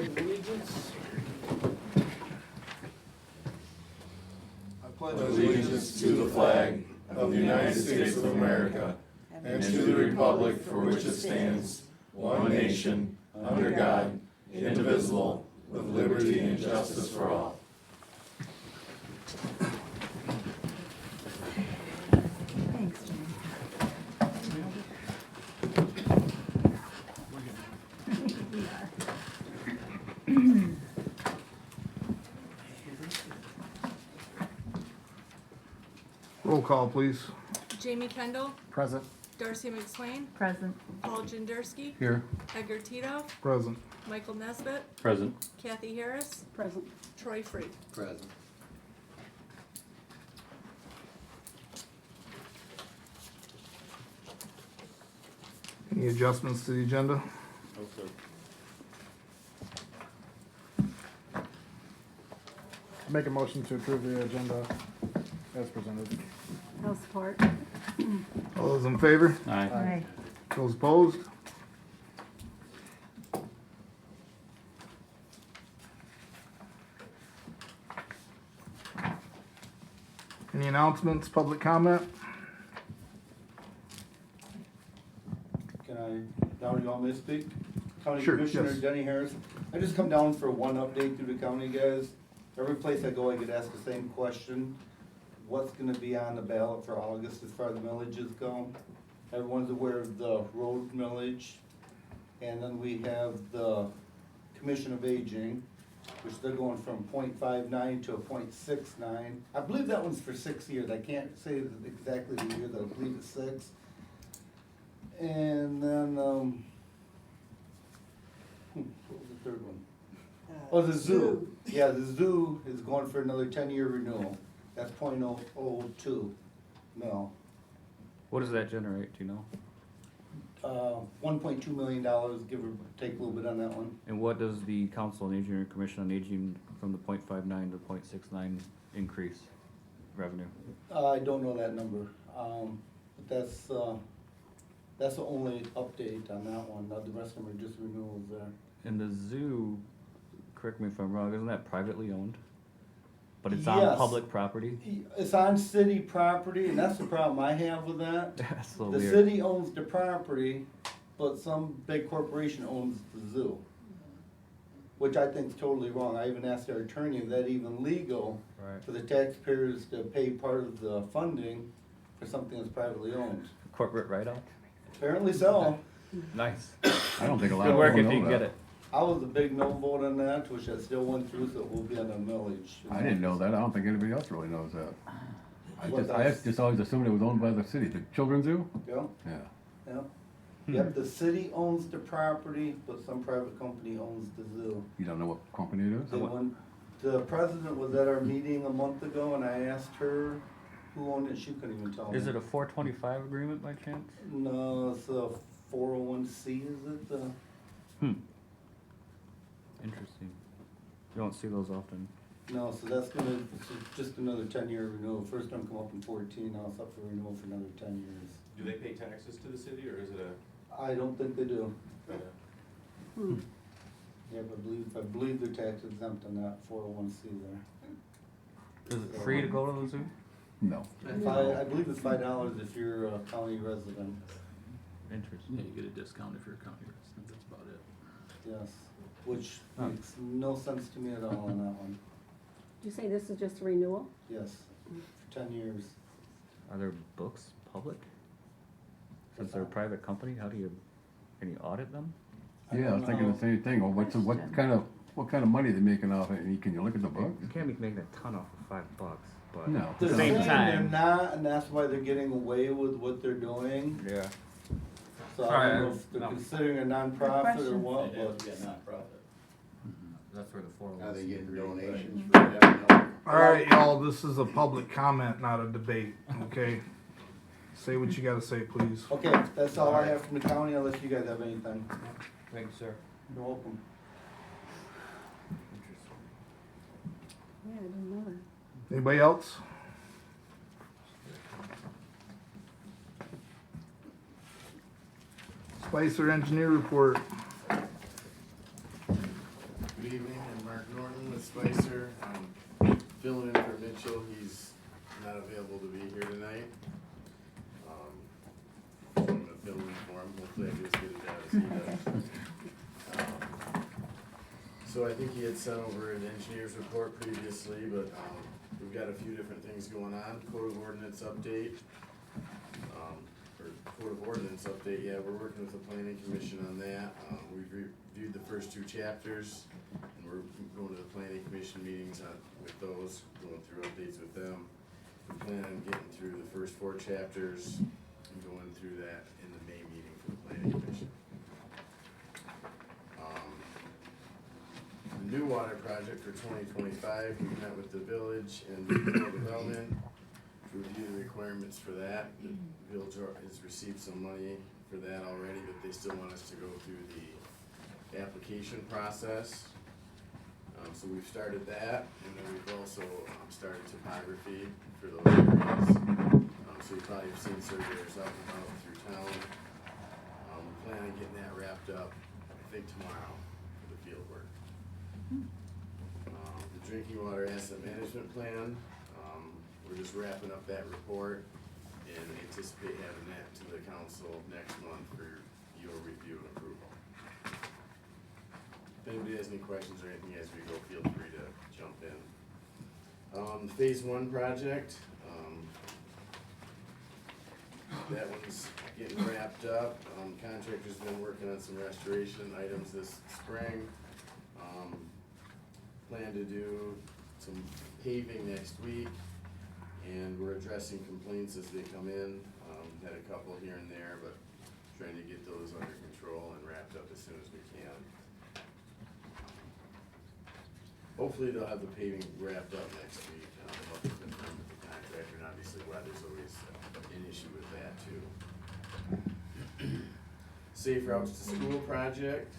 pledge of allegiance. I pledge Allegiance to the flag of the United States of America and to the republic for which it stands, one nation, under God, indivisible, with liberty and justice for all. Thanks, Jane. Roll call, please. Jamie Kendall, Present. Darcy McSwain, Present. Paul Jenderski, Here. Edgar Tito, Present. Michael Nesbitt, Present. Kathy Harris, Present. Troy Freed. Present. Any adjustments to the agenda? Make a motion to approve the agenda as presented. No support. All those in favor? Aye. Those opposed? Any announcements, public comment? Can I, now you want me to speak? County Sure, Commissioner yes. Denny Harris. I just come down for one update through the county, guys. Every place I go, I get asked the same question. What's gonna be on the ballot for August as far as the millages go? Everyone's aware of the road millage. And then we have the Commission of Aging, which they're going from .59 to a .69. I believe that one's for 6 years. I can't say exactly the year, but I believe it's 6. And then, what was the third one? Oh, the zoo. Yeah, the zoo is going for another 10-year renewal. That's .002 mil. What does that generate, do you know? $1.2 million, give or take a little bit on that one. And what does the Council on Aging or Commission on Aging from the .59 to .69 increase revenue? I don't know that number, but that's the only update on that one. The rest of them are just renewals there. And the zoo, correct me if I'm wrong, isn't that privately owned? But it's Yes. on public property? It's on city property, and that's the problem I have with that. That's so The weird. city owns the property, but some big corporation owns the zoo. Which I think is totally wrong. I even asked our attorney, is that even legal Right. for the taxpayers to pay part of the funding for something that's privately owned? Corporate write-off? Apparently so. Nice. I don't think a lot Good of work people if you know can get that. it. I was a big no vote on that, which I still went through, so it will be on the millage. I didn't know that. I don't think anybody else really knows that. What I does? just always assumed it was owned by the city. The children's zoo? Yeah, Yeah. yeah. Yep, the city owns the property, but some private company owns the zoo. You don't know what company it is? They went, the president was at our meeting a month ago, and I asked her who owned it, she couldn't even tell me. Is it a 425 agreement by chance? No, it's a 401C, is it? Interesting. You don't see those often. No, so that's gonna, it's just another 10-year renewal. First one come up in 14, now it's up for renewal for another 10 years. Do they pay taxes to the city, or is it I don't think they do. Hmm. Yeah, but I believe they're tax exempt on that 401C there. Is it free to go to the zoo? No. I believe it's $5 if you're a county resident, Interesting. Yeah, you get a discount if you're a county resident, that's about it. yes, which Huh. makes no sense to me at all on that one. Did you say this is just a renewal? Yes, for 10 years. Are their books public? Since they're a private company, how do you, can you audit them? Yeah, I was thinking the same thing. Well, what kind of money they making off it? And can you look at the book? You can't be making a ton off of $5, but. No. They're Same saying time. they're not, and that's why they're getting away with what they're doing. Yeah. So I don't know if they're considering a nonprofit or what, They'd have but. to be a nonprofit. That's where the 401c. Are Are they getting agreed. donations for that? Alright, y'all, this is a public comment, not a debate, okay? Say what you gotta say, please. Okay, that's all I have from the county, unless you guys have anything. Thank you, sir. You're welcome. Interesting. Yeah, I didn't know that. Anybody else? Spicer engineer report. Good evening, I'm Mark Norton with Spicer. I'm filling in for Mitchell, he's not available to be here tonight. So I'm gonna fill in for him, hopefully I do as good a job as he does. So I think he had sent over an engineer's report previously, but we've got a few different things going on. Code of ordinance update. Or code of ordinance update, yeah, we're working with the planning commission on that. We've reviewed the first 2 chapters, and we're going to the planning commission meetings with those, going through updates with them. We plan on getting through the first 4 chapters and going through that in the May meeting for the planning commission. The new water project for 2025, we met with the village and rural development to review the requirements for that. The village has received some money for that already, but they still want us to go through the application process. So we've started that, and then we've also started topography for those areas. So you probably have seen surveyors out and about through town. We plan on getting that wrapped up, I think tomorrow, for the field work. The drinking water asset management plan, we're just wrapping up that report and anticipate having that to the council next month for your review and approval. If anybody has any questions or anything as we go, feel free to jump in. The phase 1 project, that one's getting wrapped up. Contractor's been working on some restoration items this spring. Plan to do some paving next week, and we're addressing complaints as they come in. Had a couple here and there, but trying to get those under control and wrapped up as soon as we can. Hopefully they'll have the paving wrapped up next week. I'll have to confirm with the contractor, and obviously weather's always an issue with that too. Safe Routes to School project.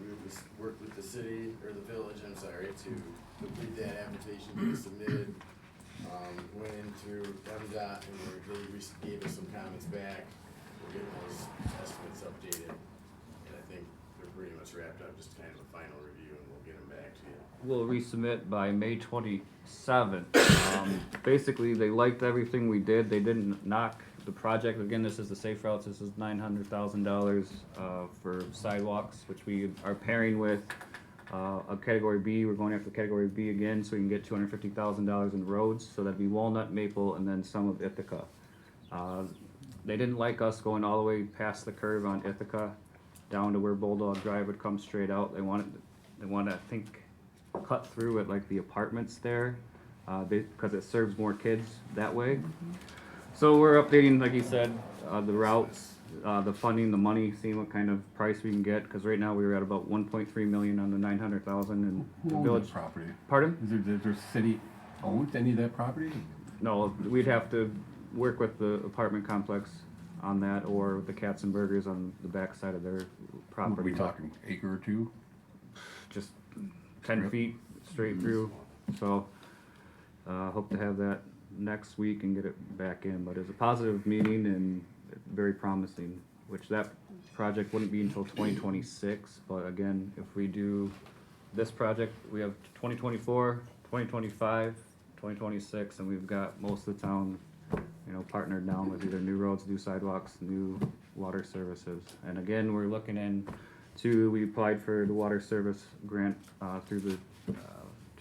We worked with the city, or the village, I'm sorry, to complete that application, get it submitted. Went in through MDOT, and they gave us some comments back. We're getting those estimates updated, and I think they're pretty much wrapped up, just kind of a final review, and we'll get them back to you. We'll resubmit by May 27th. Basically, they liked everything we did. They didn't knock the project. Again, this is the Safe Routes. This is $900,000 for sidewalks, which we are pairing with a Category B. We're going after Category B again, so we can get $250,000 in roads. So that'd be Walnut, Maple, and then some of Ithaca. They didn't like us going all the way past the curve on Ithaca down to where Bulldog Drive would come straight out. They wanted, I think, cut through at like the apartments there, because it serves more kids that way. So we're updating, like you said, the routes, the funding, the money, seeing what kind of price we can get. Because right now we were at about 1.3 million on the 900,000, and Who the owns village. that property? Pardon? Is there city owns any of that property? No, we'd have to work with the apartment complex on that, or the Katzenbergers on the back side of their Are property. we talking acre or two? Just 10 Strip? feet straight through. So hope to have that next week and get it back in. But it's a positive meeting and very promising, which that project wouldn't be until 2026. But again, if we do this project, we have 2024, 2025, 2026, and we've got most of the town, partnered down with either new roads, new sidewalks, new water services. And again, we're looking into, we applied for the water service grant through the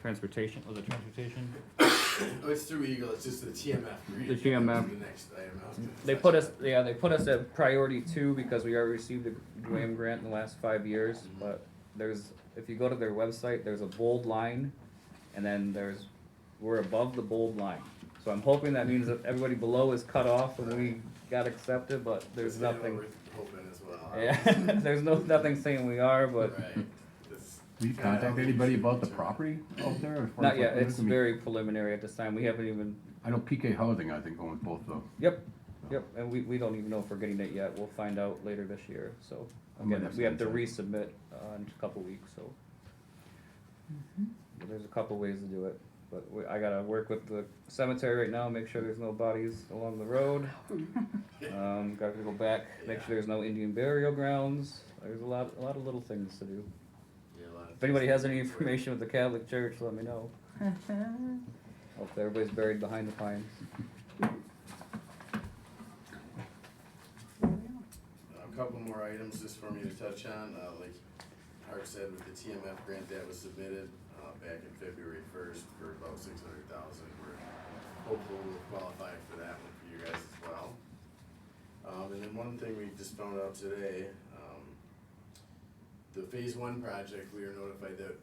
transportation, was it transportation? Oh, it's through Eagle, it's just the TMF. The TMF. The next item I was gonna They touch put us at priority 2 because we already received the GWAM grant in the last 5 years. But if you go to their website, there's a bold line, and then we're above the bold line. So I'm hoping that means that everybody below is cut off and we got accepted, but there's That's nothing. what we're hoping as well. Yeah, there's nothing saying we are, but Right. This- Do you contact anybody about the property out there? as far not as yet. what it It's is? I mean, very preliminary at this time. We haven't even. I know PK Housing, I think, owns both of them. Yep, and we don't even know if we're getting it yet. We'll find out later this year. So I might again, have we have to some resubmit in a couple weeks. So But there's a couple ways to do it. But I gotta work with the cemetery right now, make sure there's no bodies along the road. Gotta go back, make sure there's no Indian burial grounds. There's a lot of little things to do. If anybody has any information with the Catholic Church, let me know. Hope everybody's buried behind the pines. A couple more items just for me to touch on, like Mark said, with the TMF grant that was submitted, back in February 1st for about $600,000. We're hopeful we'll qualify for that one for you guys as well. And then one thing we just found out today, the phase 1 project, we were notified that,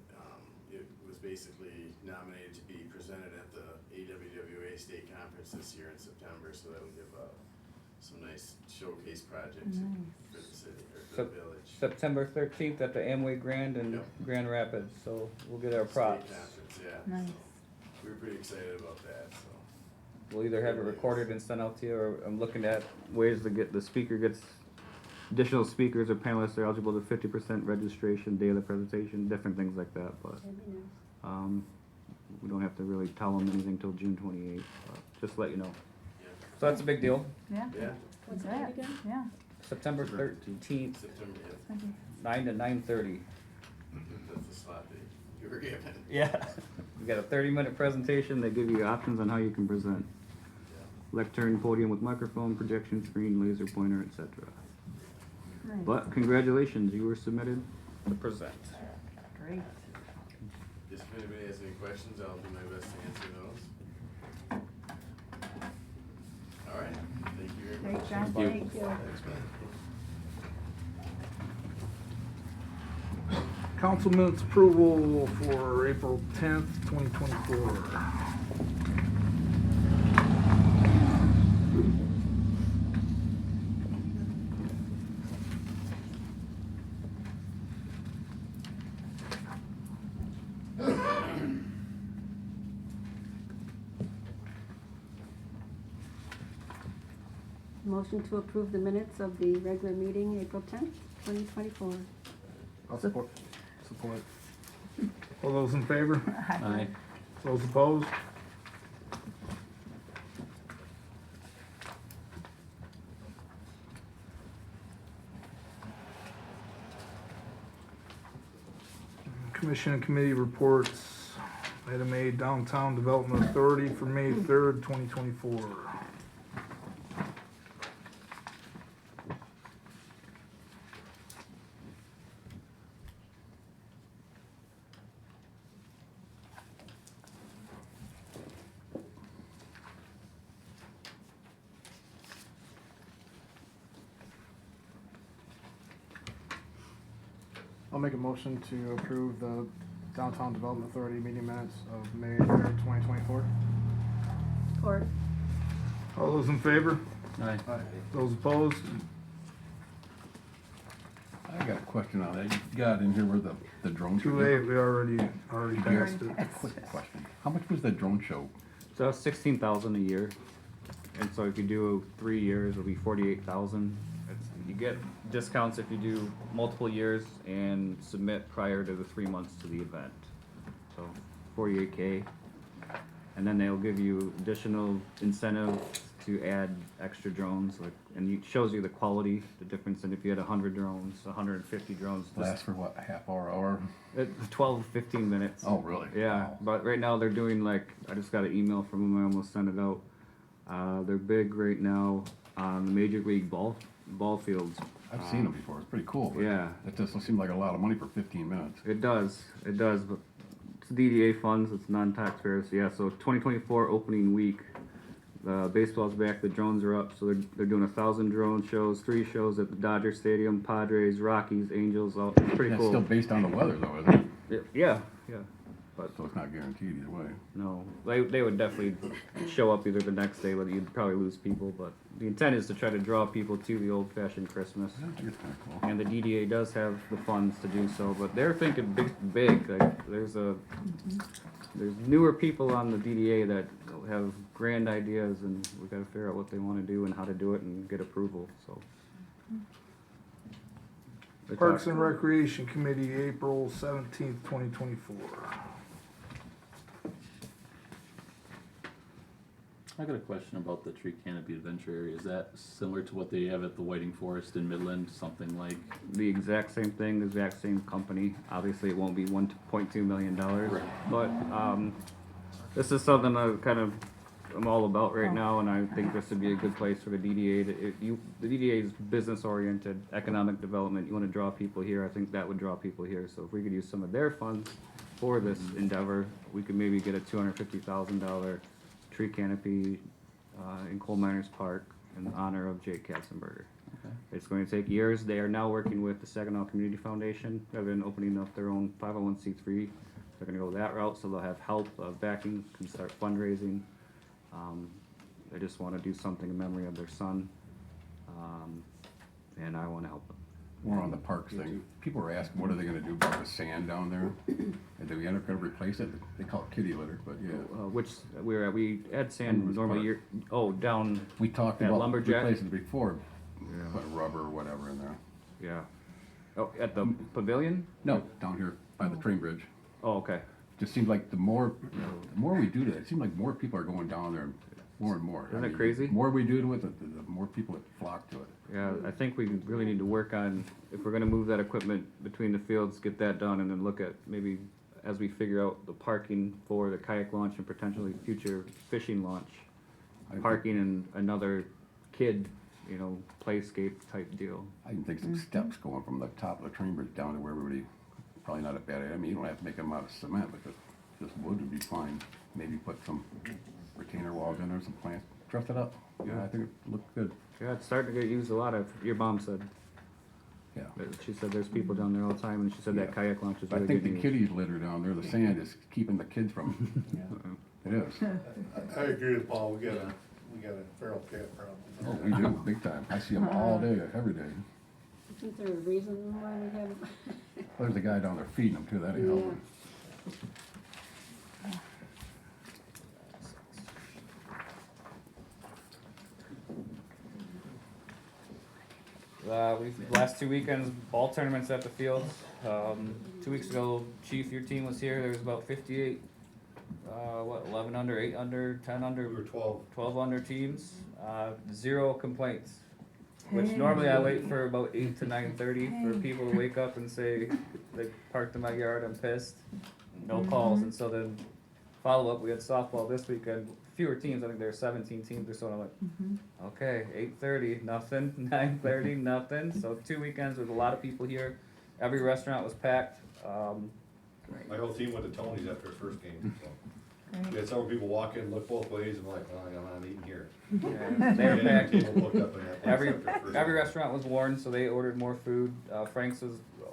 it was basically nominated to be presented at the AWWA State Conference this year in September, so that'll give, some nice showcase projects for the city, or for the village. September 13th at the Amway Grand in Yep. Grand Rapids, so we'll get our State props. Conference, yeah. Nice. So we were pretty excited about that, so. We'll either have it recorded and sent out to you, or I'm looking at ways to get the speaker gets, additional speakers or panelists are eligible to 50% registration, day of the presentation, different things like that, but, That'd be nice. we don't have to really tell them anything till June 28th, but just to let you know. Yeah. So that's a big deal. Yeah, Yeah, What's that again? yeah. September 13th, September, yeah, Okay. 9 to 9:30. that's the slot that you were given. Yeah. We got a 30-minute presentation. They give you options on how you can present. Yeah. Lectern, podium with microphone, projection screen, laser pointer, etc. Nice. But congratulations, you were submitted to present. Great. Just if anybody has any questions, I'll do my best to answer those. All right, thank you very much. Great job, Thank you. thanks. Thanks, man. Council minutes approval for April 10th, 2024. Motion to approve the minutes of the regular meeting, April 10th, 2024. I'll support. Support. All those in favor? Aye. Those opposed? Commission and committee reports. Item A, Downtown Development Authority for May 3rd, 2024. I'll make a motion to approve the Downtown Development Authority meeting minutes of May 3rd, 2024. Support. All those in favor? Aye. Aye. Those opposed? I got a question on that. You got in here where the drone show. Too late, we already passed it. Quick question. How much was the drone show? So that's 16,000 a year, and so if you do 3 years, it'll be 48,000. You get discounts if you do multiple years and submit prior to the 3 months to the event. So 48K, and then they'll give you additional incentive to add extra drones, like, and it shows you the quality, the difference. And if you had 100 drones, 150 drones, Last for what, a half hour? 12, 15 minutes. Oh, really? Yeah, Wow. but right now they're doing like, I just got an email from them, I almost sent it out. They're big right now on the Major League ball fields. I've seen them before. It's pretty cool. But Yeah. It doesn't seem like a lot of money for 15 minutes. It does, but it's DDA funds, it's non-taxpayers, yeah, so 2024 opening week. Baseball's back, the drones are up, so they're doing 1,000 drone shows, 3 shows at the Dodger Stadium, Padres, Rockies, Angels, all, it's pretty That's cool. still based on the weather though, isn't it? Yeah, So it's not guaranteed either way. no, they would definitely show up either the next day, but you'd probably lose people, but the intent is to try to draw people to the old-fashioned Christmas. I think it's kind of cool. And the DDA does have the funds to do so, but they're thinking big. Like, there's newer people on the DDA that have grand ideas, and we got to figure out what they want to do and how to do it and get approval. So. They Parks talk- and Recreation Committee, April 17th, 2024. I got a question about the tree canopy adventure area. Is that similar to what they have at the Whiting Forest in Midland? Something like, The exact same thing, the exact same company. Obviously, it won't be $1.2 million, but this is something I'm all about right now, and I think this would be a good place for the DDA. The DDA is business-oriented, economic development. You want to draw people here. I think that would draw people here. So if we could use some of their funds for this endeavor, we could maybe get a $250,000 tree canopy in Coal Miners Park in honor of Jake Katzenberger. okay. It's going to take years. They are now working with the Saginaw Community Foundation. They've been opening up their own 501c3. They're going to go that route, so they'll have help, backing, can start fundraising. They just want to do something in memory of their son, and I want to help them. More on the parks thing. People are asking, what are they gonna do about the sand down there? And do we end up gonna replace it? They call it kitty litter, but yeah. Which we had sand Lumber's normally. Park. Down. We talked At about Lumberjack? replacing it before, put rubber or whatever in there. Yeah. Oh, at the pavilion? No, down here by the train bridge. Oh, okay. Just seems like the more we do that, it seems like more people are going down there, more and more. Isn't it crazy? The more we do to it, the more people that flock to it. Yeah, I think we really need to work on, if we're gonna move that equipment between the fields, get that done, and then look at maybe as we figure out the parking for the kayak launch and potentially future fishing launch, parking and another kid, playscape type deal. I can think some steps going from the top of the train bridge down to where everybody, probably not a bad idea. I mean, you don't have to make them out of cement, but just wood would be fine. Maybe put some retainer walls in there, some plants, dress it up. Yeah, I think it looks good. Yeah, it's starting to get used a lot, your mom said. Yeah. She said there's people down there all the time, and she said that Yeah. kayak launch is I really think good the news. kitties litter down there, the sand is keeping the kids from, it is. I agree with Paul, we got a feral cat problem. Oh, we do, big time. I see them all day, every day. Isn't there a reason why we have? There's a guy down there feeding them too, that ain't helping. Last 2 weekends, ball tournaments at the fields. 2 weeks ago, Chief, your team was here. There was about 58, 11 under, 8 under, 10 under, We were 12. 12 under teams. 0 complaints. Which normally I wait for about 8 to 9:30 for people to wake up and say they parked in my yard, I'm pissed. No calls, and so then follow up. We had softball this weekend. Fewer teams. I think there were 17 teams or so. And I'm like, okay, 8:30, nothing. 9:30, nothing. So 2 weekends with a lot of people here. Every restaurant was packed. My whole team went to Tony's after the first game, so. Great. We had several people walk in, look both ways, and like, oh, I'm not eating here. Yeah, they were packed. Table booked up in that place Every after the first every game. restaurant was warned, so they ordered more food. Frank's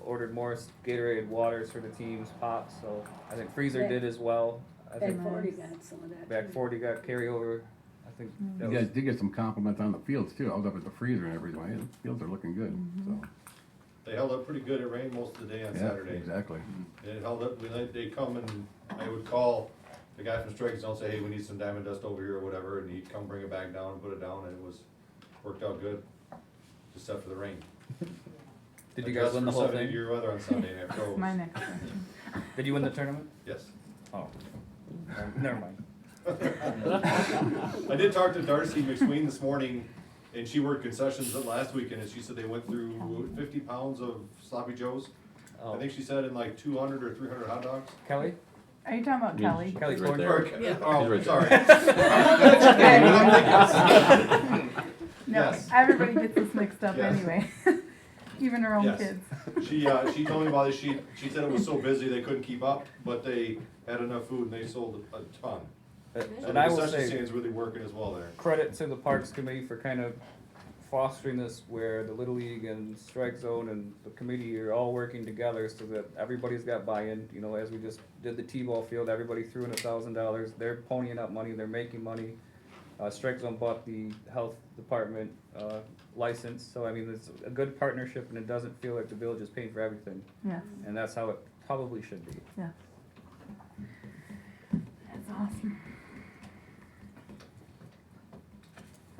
ordered more Gatorade waters for the teams, pops. So I think Freezer did as well. I Back think 40 got some of that. Back too. 40 got carryover. I think that You was, guys did get some compliments on the fields too. I was up at the freezer and everything. Hey, the fields are looking good, so. They held up pretty good, it rained most of the day on Yeah, Saturday. exactly. It held up, they come and I would call the guy from Strikes Zone, say, hey, we need some diamond dust over here or whatever, and he'd come bring it back down and put it down, and it worked out good, except for the rain. did you guys win the whole thing? 70-year weather on Sunday, and it froze. My next question. Did you win the tournament? Yes. Oh, never mind. I did talk to Darcy McSween this morning, and she worked concessions last weekend, and she said they went through 50 pounds of sloppy joes. Oh, I think she said in like 200 or 300 hot dogs. Kelly? Are you talking about Yeah. Kelly? Kelly Right there. Thornburg? Yeah. Oh, Right sorry. No, Yes. everybody gets this mixed up Yes. anyway. Even her own Yes. kids. She told me about it, she said it was so busy they couldn't keep up, but they had enough food and they sold a ton. So And the I will concession say, stand's really working as well there. credit to the Parks Committee for kind of fostering this where the Little League and Strike Zone and the committee are all working together so that everybody's got buy-in. As we just did the T-ball field, everybody threw in $1,000. They're ponying up money, they're making money. Strike Zone bought the health department license, so I mean, it's a good partnership and it doesn't feel like the village is paying for everything. Yes, And that's how it probably should be. yes. That's awesome.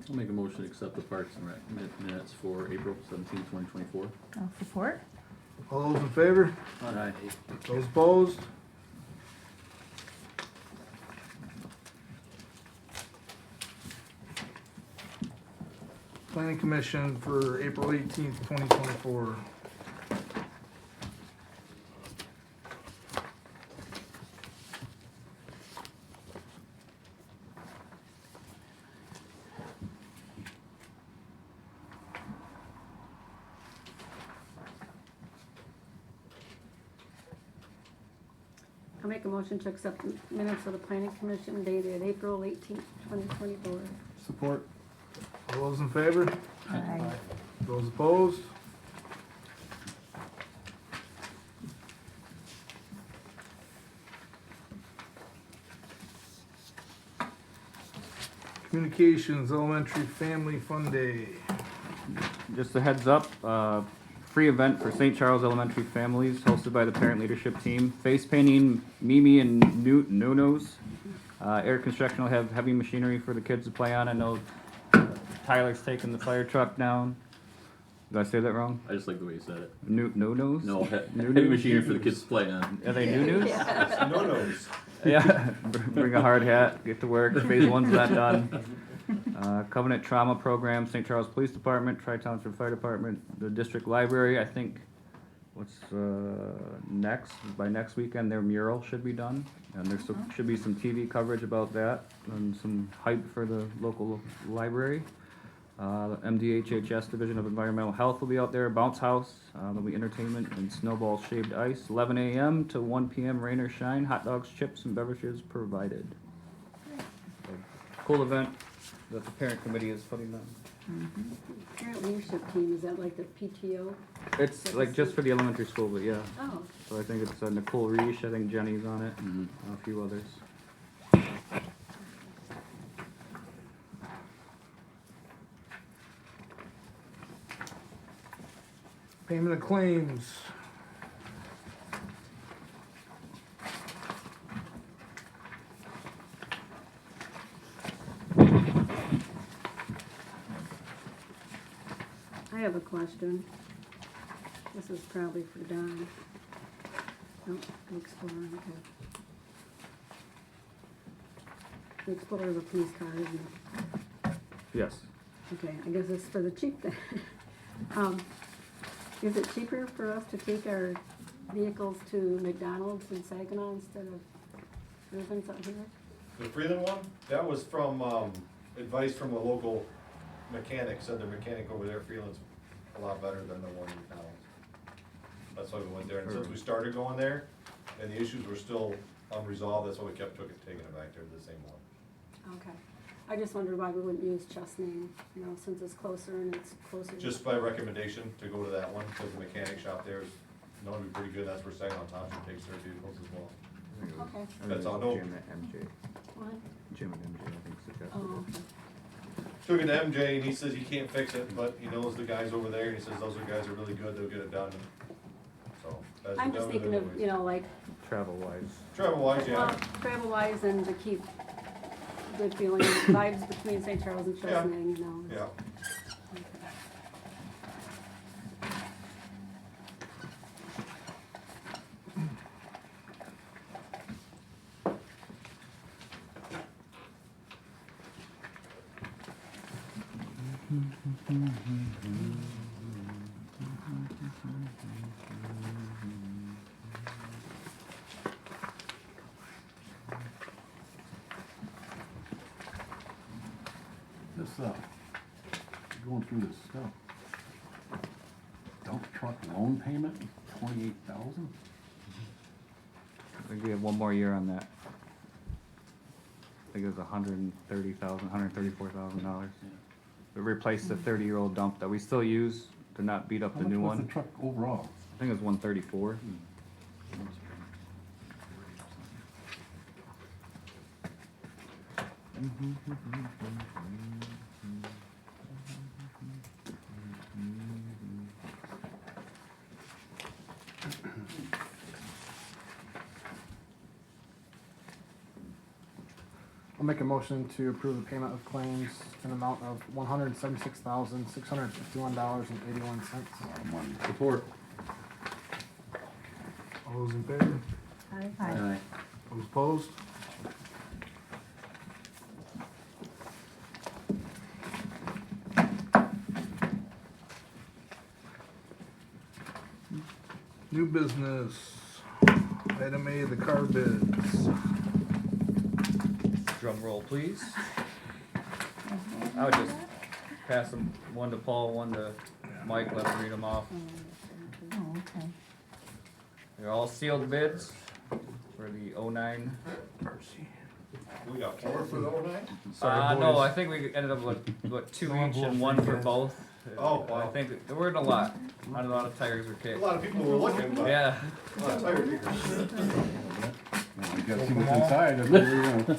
I'll make a motion to accept the Parks and Rec minutes for April 17, 2024. I'll support. All those in favor? Aye. Those opposed? Planning Commission for April 18th, 2024. I'll make a motion to accept the minutes of the planning commission dated April 18th, 2024. Support. All those in favor? Aye. Those opposed? Communications Elementary Family Fun Day. Just a heads up, free event for St. Charles Elementary families, hosted by the parent leadership team. Face painting, Mimi and Nuno's. Air Construction will have heavy machinery for the kids to play on. I know Tyler's taking the fire truck down. Did I say that wrong? I just like the way you said it. Nuno's? No, heavy Nunu? machinery for the kids to play on. Are they Nuno's? No-nos. Yeah, bring a hard hat, get to work. Phase one's not done. Covenant Trauma Program, St. Charles Police Department, Tri-Township Fire Department, the District Library. I think what's next? By next weekend, their mural should be done, and there should be some TV coverage about that and some hype for the local library. The MDHHS Division of Environmental Health will be out there. Bounce House, there'll be entertainment and snowball shaved ice. 11 a.m. to 1 p.m. rain or shine. Hot dogs, chips, and beverages provided. So, cool event that the parent committee is putting on. Parent leadership team, is that like the PTO? It's like just for the elementary school, but yeah. Oh, So I think it's Nicole Reish, I think Jenny's on it, and a few others. Payment of claims. I have a question. This is probably for Don. No, the Explorer, okay. The Explorer is a police car, isn't it? Yes. Okay, I guess it's for the chief then. Is it cheaper for us to take our vehicles to McDonald's in Saginaw instead of Rubens out here? The Freeland one, that was from, advice from a local mechanic, said the mechanic over there, Freeland's a lot better than the one in town. That's why we went there, and since we started going there, and the issues were still unresolved, that's why we kept taking it back there to the same one. Okay. I just wondered why we wouldn't use Chesney, you know, since it's closer and it's closer. Just by recommendation to go to that one, because the mechanic shop there is known to be pretty good, that's where Saginaw Township takes their vehicles as well. Okay. That's all, no, Jim and MJ. What? Jim and MJ, I think, suggested Oh, it. okay. took it to MJ, and he says he can't fix it, but he knows the guys over there, and he says those are guys are really good, they'll get it done. So, that's I'm just thinking of, you know, like, Travel wise. travel wise, well, yeah. travel wise and to keep good feeling, vibes between St. Charles and Yeah. Chesney, you know. Yeah. This, going through this stuff. Dump truck loan payment, 28,000? I think we have one more year on that. I think it was $134,000. We replaced the 30-year-old dump that we still use to not beat up How the much new was one. the truck overall? I think it was 134. I'll make a motion to approve the payment of claims in the amount of $176,651.81. Money. Support. All those in favor? Aye. Those opposed? New business, item A, the car bids. Drum roll, please. I would just pass them, one to Paul, one to Mike, let him read them off. Oh, okay. They're all sealed bids for the '09. We got four for the 09? Sorry, No, boys. I think we ended up with two No each and envelope one for for you guys. both. Oh, I wow. think there weren't a lot, not a lot of tires were A kicked. lot of people were looking, but Yeah, a lot of tire kickers. Well, you gotta see what's inside, that's what we're gonna.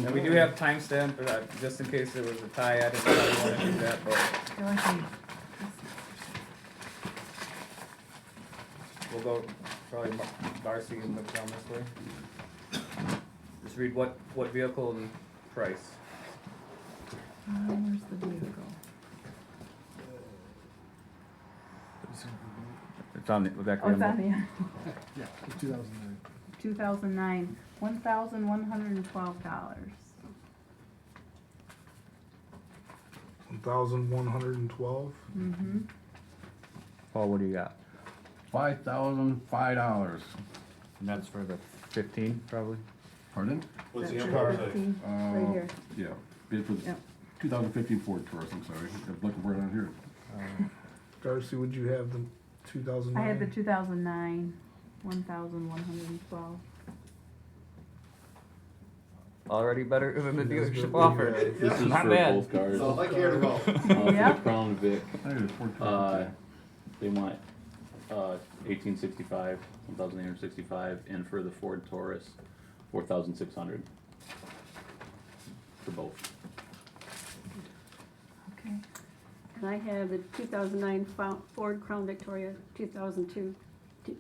and we do have timestamp for that, just in case there was a tie, I didn't really wanna do that, but I feel like we'll go probably Darcy and look down this way. Just read what vehicle and price. where's the vehicle? It's on the, with that Oh, it's on grandma. the, Yeah, 2009. 2009, $1,112. $1,112. Mm-hmm. Paul, what do you got? $5,005. And that's for the 15, probably? Pardon? What's the That's car the say? 15, right here. Yeah, bid for the Yep. 2015 Ford Taurus, I'm sorry, I'm looking for it on here. Darcy, would you have the 2009? I had the 2009, 1,112. Already better than the That's dealership good. offer. This is Not for bad. both cars. Sounds like you had to go. For Yep. the Crown Vic, I think it's Ford uh, Taurus. they want, 1865, 1,865, and for the Ford Taurus, 4,600. For both. Okay. And I have the 2009 Ford Crown Victoria, $2,002,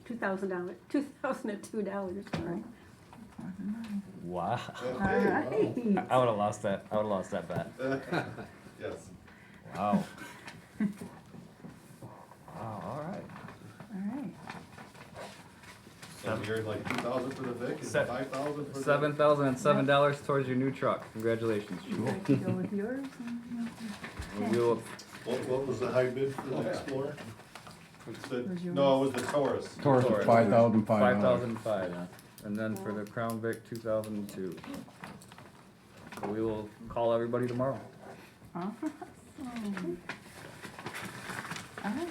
$2,002, sorry. Wow. All right. I would have lost that. I would have lost that bet. Yes. Wow. Wow, all right. All right. So you're like 2,000 for the Vic and Se- 5,000 for the. $7,007 towards your new truck. Congratulations, Would you Chief. like to go with yours? We will, What was the high bid for the Explorer? Was yours? No, it was the Taurus. Taurus is $5,005. 5,005, and then for the Crown Vic, 2,002. So we will call everybody tomorrow. Awesome. All right.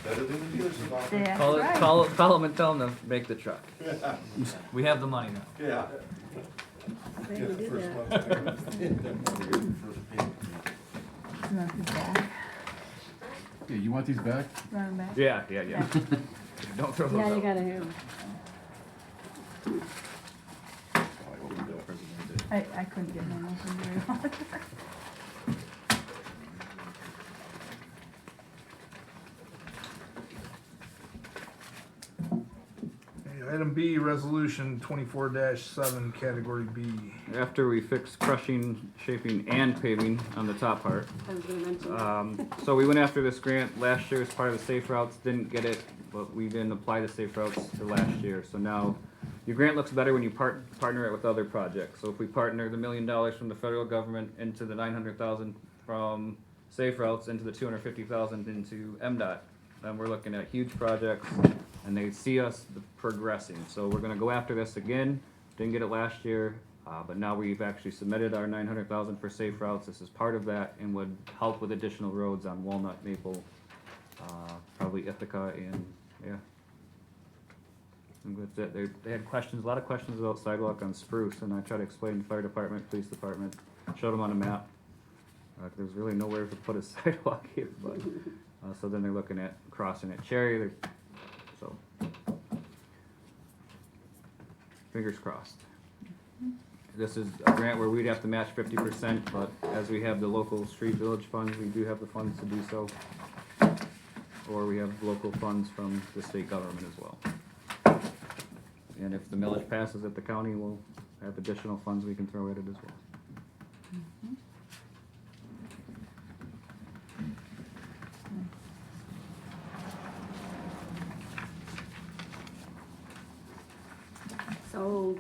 Better than the dealership offer. That's Call it, right. call them and tell them to make the truck. We have the money now. Yeah. Glad you did that. You want these back? Yeah, you want these back? You want them back? Yeah. Don't throw those Yeah, you out. gotta have 'em. I couldn't get mine open very well. Okay, item B, resolution 24-7, category B. After we fixed crushing, shaping, and paving on the top part, I was gonna mention that. so we went after this grant last year as part of the Safe Routes, didn't get it, but we didn't apply the Safe Routes to last year. So now, your grant looks better when you partner it with other projects. So if we partner the $1 million from the federal government into the 900,000 from Safe Routes into the 250,000 into MDOT, then we're looking at huge projects, and they see us progressing. So we're gonna go after this again, didn't get it last year, but now we've actually submitted our 900,000 for Safe Routes. This is part of that and would help with additional roads on Walnut, Maple, probably Ithaca, and, yeah. And that's it. They had questions, a lot of questions about sidewalk on Spruce, and I tried to explain to fire department, police department, showed them on a map. There's really nowhere to put a sidewalk here, but, so then they're looking at crossing at Cherry, so. Fingers crossed. This is a grant where we'd have to match 50%, but as we have the local street village funds, we do have the funds to do so. Or we have local funds from the state government as well. And if the millage passes at the county, we'll have additional funds we can throw at it as well. So,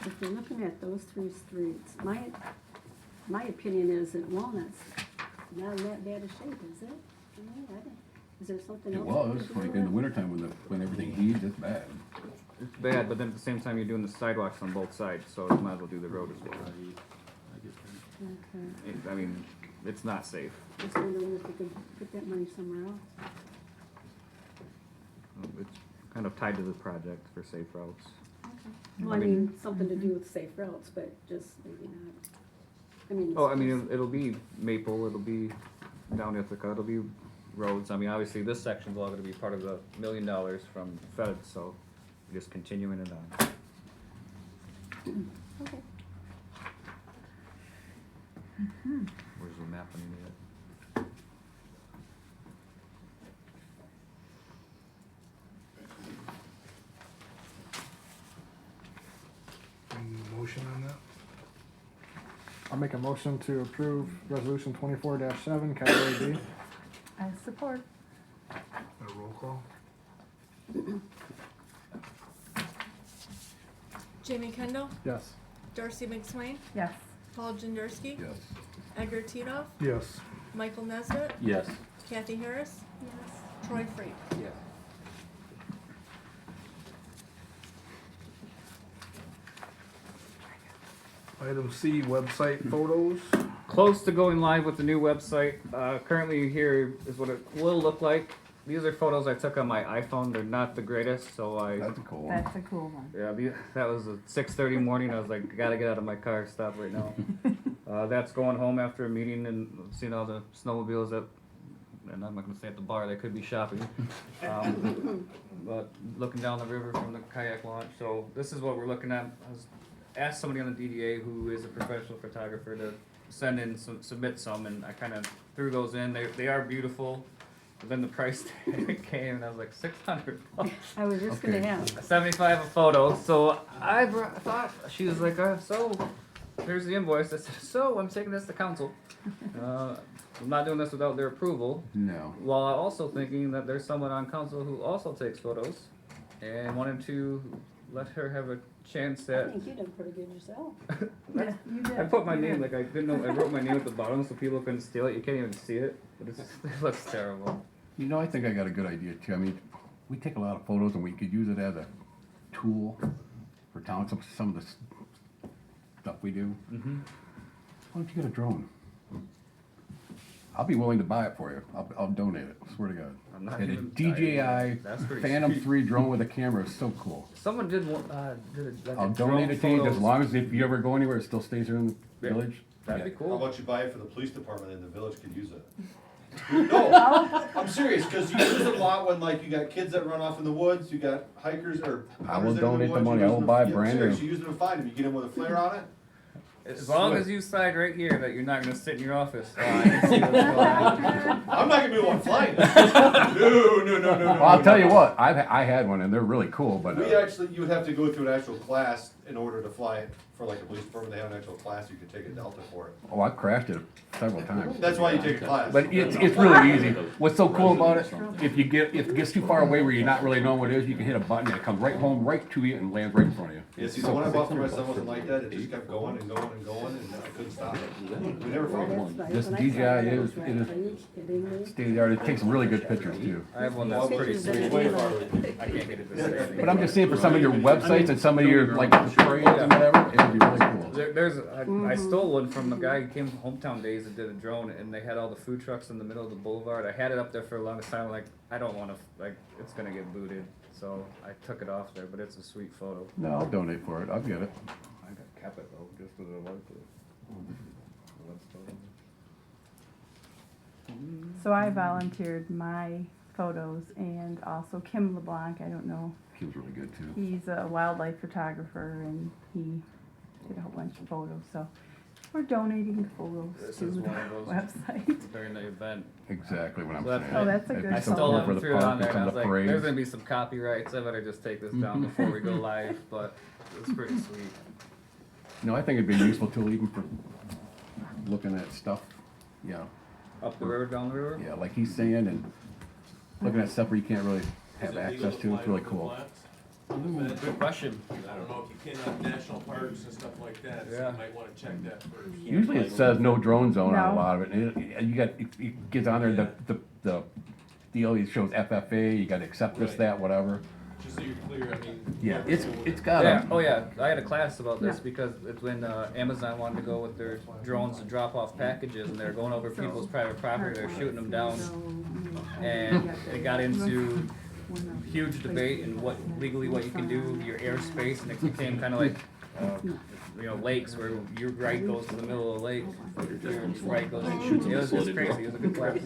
if you're looking at those three streets, my opinion is that Walnut's not in that bad a shape, is it? I mean, Is there something It else? was, we can do like with in the it? wintertime when everything heaves, it's bad. It's bad, but then at the same time, you're doing the sidewalks on both sides, so you might as well do the road as well. I get that. Okay. I mean, it's not safe. Just wondering if we could put that money somewhere else. It's kind of tied to the project for safe routes. Well, I mean, something to do with safe routes, but just maybe not. I mean. Oh, I mean, it'll be Maple, it'll be down Ithaca, it'll be roads. I mean, obviously, this section's all gonna be part of the $1 million from Fed, so we're just continuing it on. Okay. Where's the map on it? Any motion on that? I'll make a motion to approve resolution 24-7, category B. I support. A roll call? Jamie Kendall, Yes. Darcy McSwain, Yes. Paul Jenderski, Yes. Edgar Titoff, Yes. Michael Nesbitt, Yes. Kathy Harris, Troy Freed. Yeah. Item C, website photos. Close to going live with the new website. Currently here is what it will look like. These are photos I took on my iPhone. They're not the greatest, so That's a cool one. That's a cool one. yeah, that was at 6:30 morning. I was like, I gotta get out of my car, stop right now. That's going home after a meeting and seeing all the snowmobiles that, and I'm not gonna say at the bar, they could be shopping. But looking down the river from the kayak launch. So this is what we're looking at. I was asked somebody on the DDA who is a professional photographer to send in submit some, and I kind of threw those in. They are beautiful. But then the price tag came, and I was like, $600. I was just gonna Okay. ask. 75 a photo. So I thought, she was like, so here's the invoice. I said, so I'm taking this to council. I'm not doing this without their approval. No. While also thinking that there's someone on council who also takes photos, and wanted to let her have a chance I at. think you did pretty good yourself. Yeah, you did. I put my You name, did. like I didn't know, I wrote my name at the bottom so people couldn't steal it. You can't even see it, but it's, it looks terrible. You know, I think I got a good idea too. I mean, we take a lot of photos and we could use it as a tool for town, some of the stuff we do. Mm-hmm. Why don't you get a drone? I'll be willing to buy it for you. I'll donate it, swear to God. I'm not And a even- DJI That's pretty Phantom sweet. 3 drone with a camera is so cool. Someone did like I'll a donate it to drone you as photos. long as if you ever go anywhere, it still stays here in the Yeah. village. That'd be How cool. about you buy it for the police department and the village could use it? No, I'm serious, cause you use it a lot when like you got kids that run off in the woods, you got hikers or. I will hunters in donate the woods, money. you I use will them- buy yeah, brand new. serious, you use them to find them, you get them with a flare on it. As long as you decide right here that you're not gonna sit in your office. Oh, I can see what's going on. I'm not gonna be the one flying it. No. Well, I'll tell you what, I had one and they're really cool, but We actually, you would have to go through an actual class in order to fly it for like a police department, they have an actual class, you could take a Delta for it. oh, I've crashed it several times. That's why you take a class. But it's really easy. What's so cool about it, if it gets too far away where you're not really knowing what it is, you can hit a button and it comes right home, right to you and lands right in front of you. Yeah, see, the one I bought for my son wasn't like that, it just kept going and going and going, and I couldn't stop it. We never Well, found one. that's nice. This When I saw DJI that, I is- was like, it is- are you kidding me? State of the art, it takes really good pictures too. I have one that's pretty Pictures sweet. in the daylight. I can't get it this way. But I'm just saying for some of your websites and some of your like parades and whatever, it would be really cool. I stole one from a guy who came from Hometown Days and did a drone, and they had all the food trucks in the middle of the boulevard. I had it up there for the longest time. Like, I don't want to, like, it's gonna get booted, so I took it off there. But it's a sweet photo. No, I'll donate for it. I'll get it. I got kept it though, just because I liked it. So I volunteered my photos and also Kim LeBlanc, I don't know, He was really good too. he's a wildlife photographer and he did a whole bunch of photos, so we're donating the photos This to is the one of those website. during the event. Exactly what I'm So that's- saying. Oh, that's a If good you I come photo. stole over it the and threw it on park there, and and I some was of the like, there's parades. gonna be some copyrights. I better just take this down before we go live. But it's pretty sweet. No, I think it'd be a useful tool even for looking at stuff, you know, Up the river, down the river. yeah, like he's saying, and looking at stuff where you can't really have access to. It's really cool. Good question. I don't know if you can on national parks and stuff like that, so Yeah. you might wanna check that first. Usually it says no drone zone on a No. lot of it. And you got it gets on there the deal, it shows FFA, you gotta accept this, Right. that, whatever. Just so you're clear, I mean. Yeah, it's got Yeah, a, oh yeah, I had a class about this Yeah. because it's when Amazon wanted to go with their drones to drop off packages and they're going over people's private property, they're shooting them down. And it got into huge debate and what legally what you can do, your airspace, and it became kind of like, lakes where your right goes to the middle of the lake, your right goes, it was crazy, it was a good class.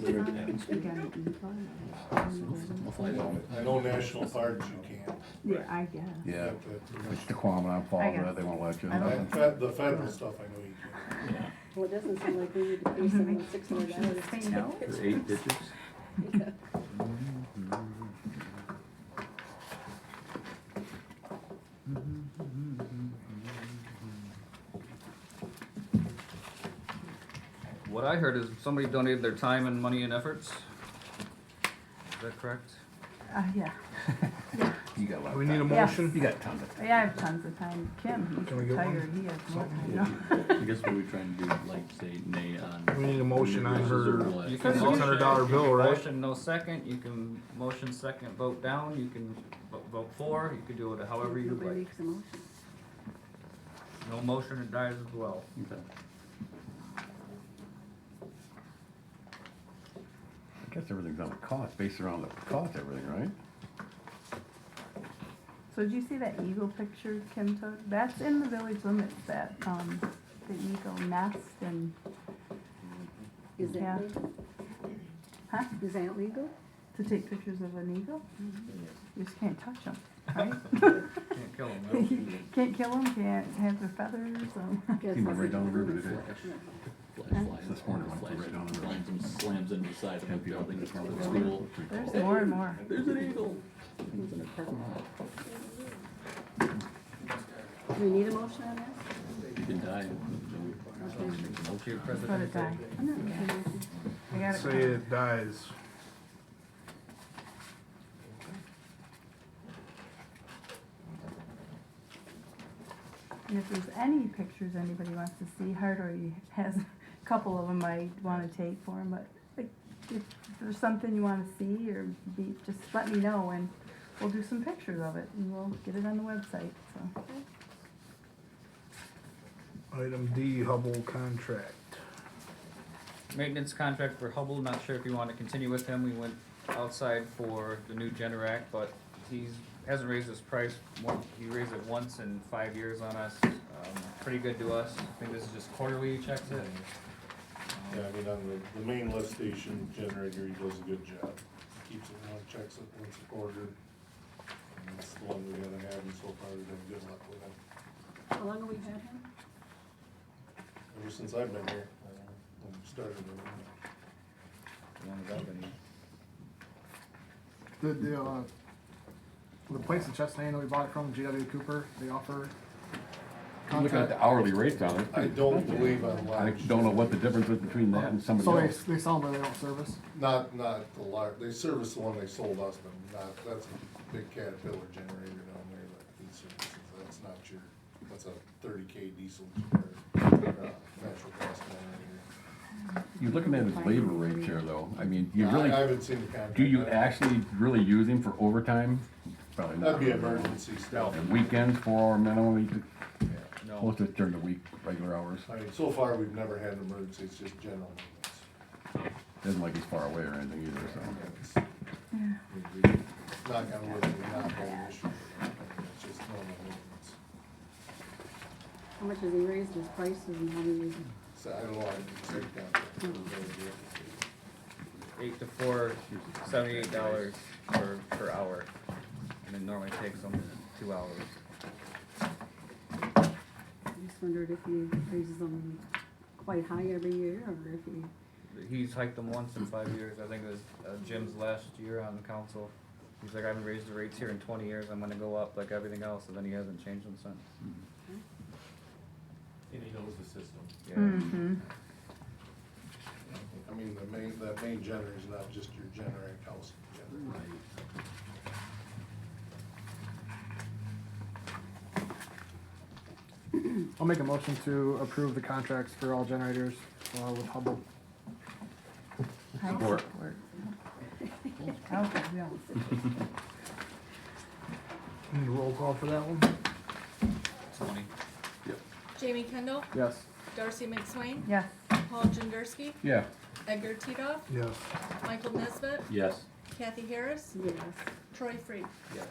I know national parks you can't. Yeah, I guess. yeah, That pretty much- it's the Quamnon Falls, I guess. they won't let you. I don't- The federal stuff, I know you can't. Well, it doesn't seem like we need to pay someone $600. Say no. For 8 digits? What I heard is somebody donated their time and money and efforts. Is that correct? Yeah. You got a lot We of need a time. Yeah. motion? You got tons of time. Yeah, I have tons of time. Kim, Can we he's get one? tired, he has more time, no. I guess what we're trying to do, like, say nay on. We need a motion on her You can $600 motion- bill, you can right? Motion no second, you can motion second, vote down, you can vote for, you can do it however you Nobody like. makes a motion. No motion, it dies as well. Okay. I guess everything's on the cost, based around the cost, everything, right? So did you see that eagle picture Kim took? That's in the village limits, that, the eagle nest and, Is Yeah. that legal? huh? Is that legal? To take pictures of an eagle? You just can't touch them, right? Can't kill them, no. Can't kill them, can't have their feathers, Guess He went that's right down the river legal. today. Flies This morning, went right down the road. Blinds him, slams into the side of the 10 feet up building in in the front of front the of the school. there's more and more. There's an eagle. Do we need a motion on this? You can die. Chief Let President. it die. I got it. Say it dies. And if there's any pictures anybody wants to see, Hardaway has a couple of them I wanna take for him, but like, if there's something you wanna see or be, just let me know and we'll do some pictures of it and we'll get it on the website, so. Item D, Hubble contract. Maintenance contract for Hubble, not sure if you want to continue with him, we went outside for the new Generac, but hasn't raised his price, he raised it once in 5 years on us, pretty good to us, I think this is just quarterly he checks it. Yeah, I mean, on the main lift station generator, he does a good job. Keeps it on, checks it once a quarter. And that's the one we gotta have, and so far we've had good luck with him. How long have we had him? Ever since I've been here, when we started with him. As long as I've been here. The place in Chestnut that we bought it from, GW Cooper, they offer I'm looking at the hourly rates on it. I don't believe on I large. don't know what the difference is between that and somebody So else. they sell them, but they don't service. Not the large, they service the one they sold us, but not, that's a big Caterpillar generator down there that he services. That's not your, that's a 30K diesel or natural gas generator. You're looking at his labor rates here, though. I mean, you I really, haven't seen the contract. do you actually really use him for overtime? Probably not. That'd be emergency stuff. And weekends, 4 hour minimum, Yeah. No, most of it's during the week, regular hours. I mean, so far, we've never had an emergency, it's just general maintenance. Isn't like he's far away or anything either, so. And it's- Knock on wood, we're not having an issue. It's just normal maintenance. How much has he raised his prices and how many? So I don't know, I can check that. 8 to 4, $78 per hour, and it normally takes them 2 hours. I just wondered if he raises them quite high every year or if he, He's hiked them once in 5 years, I think it was Jim's last year on the council. He's like, I haven't raised the rates here in 20 years, I'm gonna go up like everything else, and then he hasn't changed them since. And he knows the system. Yeah. Mm-hmm. I mean, that main generator is not just your generic house generator. I'll make a motion to approve the contracts for all generators with Hubble. I Support. support. Okay, yeah. Need a roll call for that one? Tony? Jamie Kendall, Yes. Darcy McSwain, Yes. Paul Jenderski, Yeah. Edgar Titoff, Yes. Michael Nesbitt, Yes. Kathy Harris, Yes. Troy Freed. Yeah.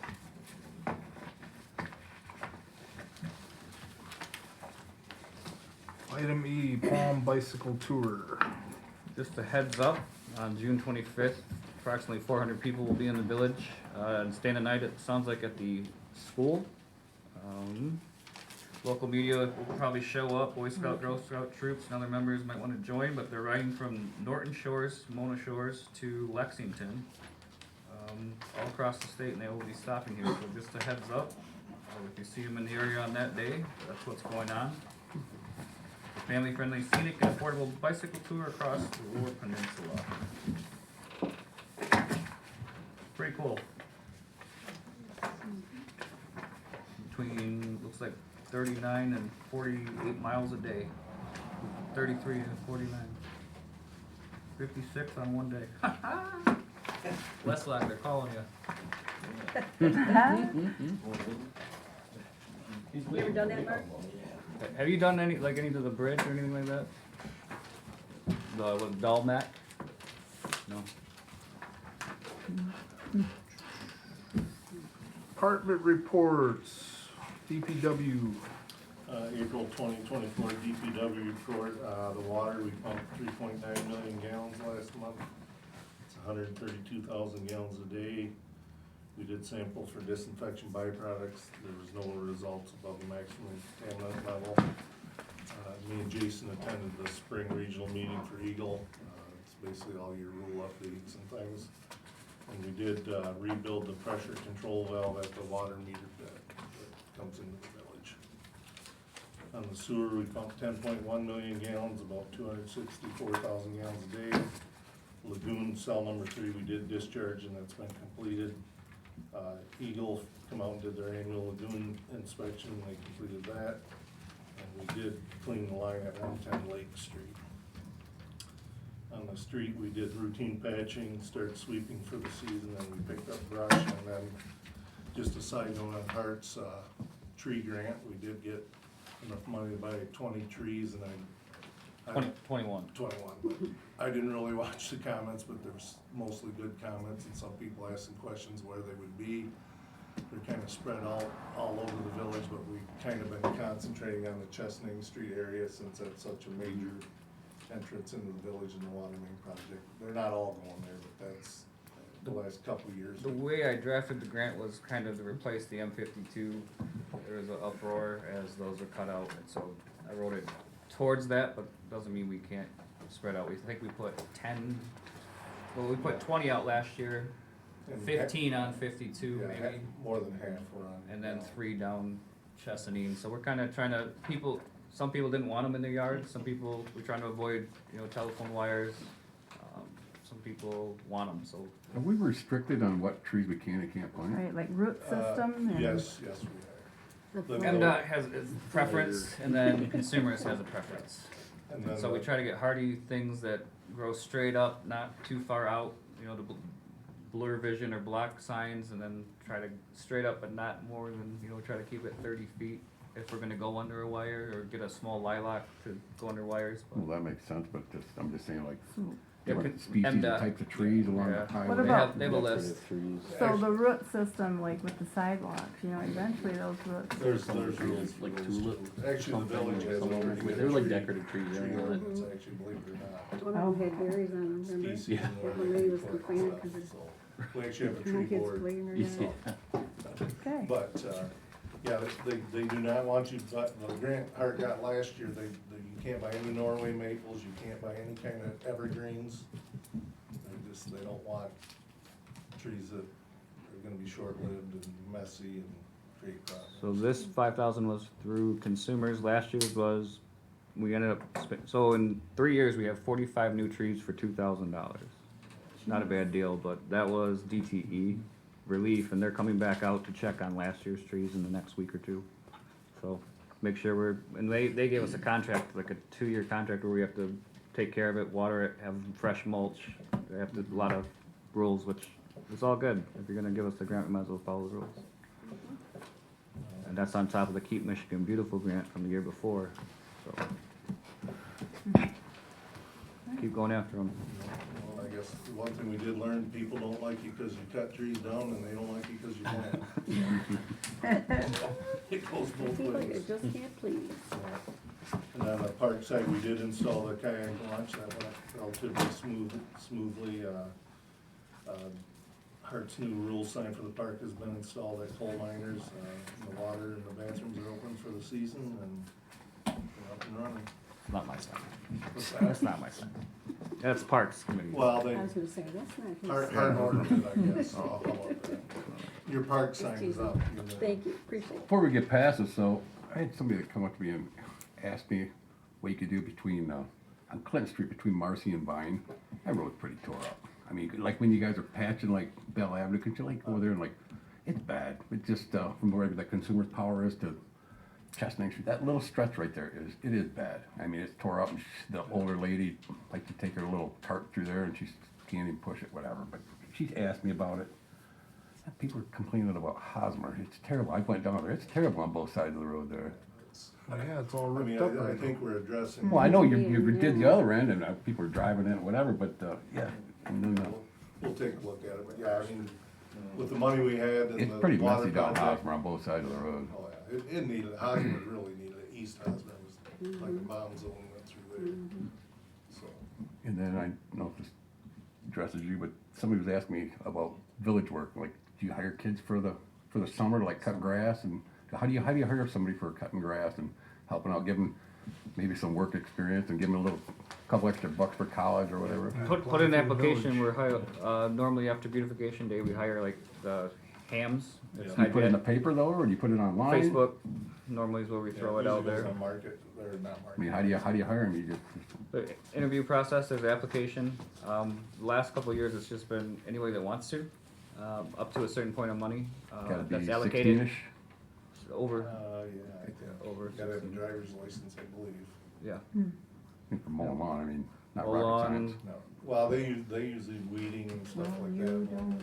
Item E, Palm Bicycle Tour. Just a heads up, on June 25th, approximately 400 people will be in the village, and staying the night, it sounds like at the school. Local media will probably show up, Boy Scout, Girl Scout troops and other members might want to join, but they're riding from Norton Shores, Mona Shores to Lexington, all across the state, and they will be stopping here, so just a heads up. If you see them in the area on that day, that's what's going on. Family-friendly, scenic, and affordable bicycle tour across the Ruhr Peninsula. Pretty cool. Between, looks like 39 and 48 miles a day. 33 and 49. 56 on one day. Westlock, they're calling you. You ever done that, Mark? Have you done any, like any to the bridge or anything like that? With Dalmac? No? Department reports, DPW. April 2024 DPW report, the water, we pumped 3.9 million gallons last month. It's 132,000 gallons a day. We did sample for disinfection byproducts. There was no results above the maximum contaminant level. Me and Jason attended the spring regional meeting for Eagle. It's basically all your rule updates and things. And we did rebuild the pressure control valve at the water meter that comes into the village. On the sewer, we pumped 10.1 million gallons, about 264,000 gallons a day. Lagoon cell number 3, we did discharge and that's been completed. Eagle come out and did their annual lagoon inspection, they completed that. And we did clean the line at 110 Lake Street. On the street, we did routine patching, started sweeping for the season, and we picked up brush. And then, just a side note on Hart's tree grant, we did get enough money to buy 20 trees, and I 21. 21, but I didn't really watch the comments, but there was mostly good comments, and some people asking questions where they would be. They're kind of spread all over the village, but we've kind of been concentrating on the Chesaning Street area since that's such a major entrance into the village and the water main project. They're not all going there, but that's the last couple of years. The way I drafted the grant was kind of to replace the M52. There was an uproar as those are cut out, and so I wrote it towards that, but doesn't mean we can't spread out. We think we put 10, well, we put 20 out last year, And 15 on 52 yeah, maybe, more than half were on. and then 3 down Chesaning. So we're kind of trying to, some people didn't want them in their yard, some people, we're trying to avoid, telephone wires. Some people want them, so. Are we restricted on what trees we can and can't plant? Right, like root system and. Yes, we are. The The- flag. MDOT has a preference, and then consumers has a preference. And then So we try to get hardy things that grow straight up, not too far out, to blur vision or block signs, and then try to straight up, but not more than, try to keep it 30 feet if we're gonna go under a wire, or get a small lilac to go under wires. Well, But that makes sense, but I'm just saying like Yeah, different species and MDOT. types of trees along Yeah. the highway. What they about- have a list. So the root system, like with the sidewalks, eventually those roots. There's rules. Like tulip. Actually, the village has a pretty good They're like tree- decorative trees, tree yeah. ordinance, actually, believe it or not. One of them had berries on them, remember? Species Yeah. and When they was whatever, complaining so- 'cause it's- so We actually have a My tree kids board. playing or Yeah. not. Okay. But, yeah, they do not want you, but the grant Hart got last year, you can't buy any Norway maples, you can't buy any kind of evergreens. They don't want trees that are gonna be short-lived and messy and create problems. So this 5,000 was through consumers. Last year's was, we ended up, so in 3 years, we have 45 new trees for $2,000. Not a bad deal, but that was DTE Relief, and they're coming back out to check on last year's trees in the next week or two. So make sure and they gave us a contract, like a 2-year contract where we have to take care of it, water it, have fresh mulch. They have to, a lot of rules, which it's all good. If you're gonna give us the grant, we might as well follow the rules. And that's on top of the Keep Michigan Beautiful grant from the year before, so. Keep going after them. Well, I guess the one thing we did learn, people don't like you because you cut trees down, and they don't like you because you plant. It goes both People ways. you just can't please. And on the park side, we did install the kayak launch, that went relatively smoothly. Hart's new rule sign for the park has been installed at coal miners. The water and the bathrooms are open for the season, and we're up and running. Not my sign. What's That's that? not my sign. That's Parks Committee. Well, they, I was gonna say, that's not his. Hart ordered it, I guess, so how about that? Your park sign is up. You know. Thank you, appreciate it. Before we get past this, so I had somebody that come up to me and asked me what you could do between, on Clinton Street between Marcy and Vine. That road's pretty tore up. I mean, like when you guys are patching like Bell Avenue, could you like go there and like, it's bad. It just, from wherever the Consumer's Power is to Chestnut Street, that little stretch right there it is bad. I mean, it's tore up and the older lady like to take her little cart through there and she can't even push it, whatever. But she's asked me about it. And people are complaining about Hosmer. It's terrible. I went down there. It's terrible on both sides of the road there. Yeah, it's all I mean, ripped up I right think we're addressing. Well, I know you did the other end and people are driving in, whatever, but, yeah. And then, We'll take a look at it, but yeah, I mean, with the money we had and it's the pretty water messy down project. Hosmer on both sides of the road. Oh, yeah, it needed, Hosmer really needed it. East Hosmer was like a bomb zone went through there. So, And then I don't know if this addresses you, but somebody was asking me about village work. Like, do you hire kids for the summer to like cut grass? And how do you hire somebody for cutting grass and helping out, give them maybe some work experience and give them couple extra bucks for college or whatever? Put in an application, we're normally after beautification day, we hire like the hams. It's Do you put it in the hygienic. paper though, or do you put it online? Facebook normally is where we throw it yeah, out usually goes there. on market, or not I market. mean, how do you hire them? You just The interview process, there's an application. The last couple of years, it's just been anybody that wants to, up to a certain point of money. gotta be That's allocated 16-ish. over, Yeah, I think, over gotta have a 16. driver's license, I believe. Yeah. I think for mowing lawn, I mean, not Mow rocket lawn. science. No, well, they usually weeding and stuff Well, like you that. don't know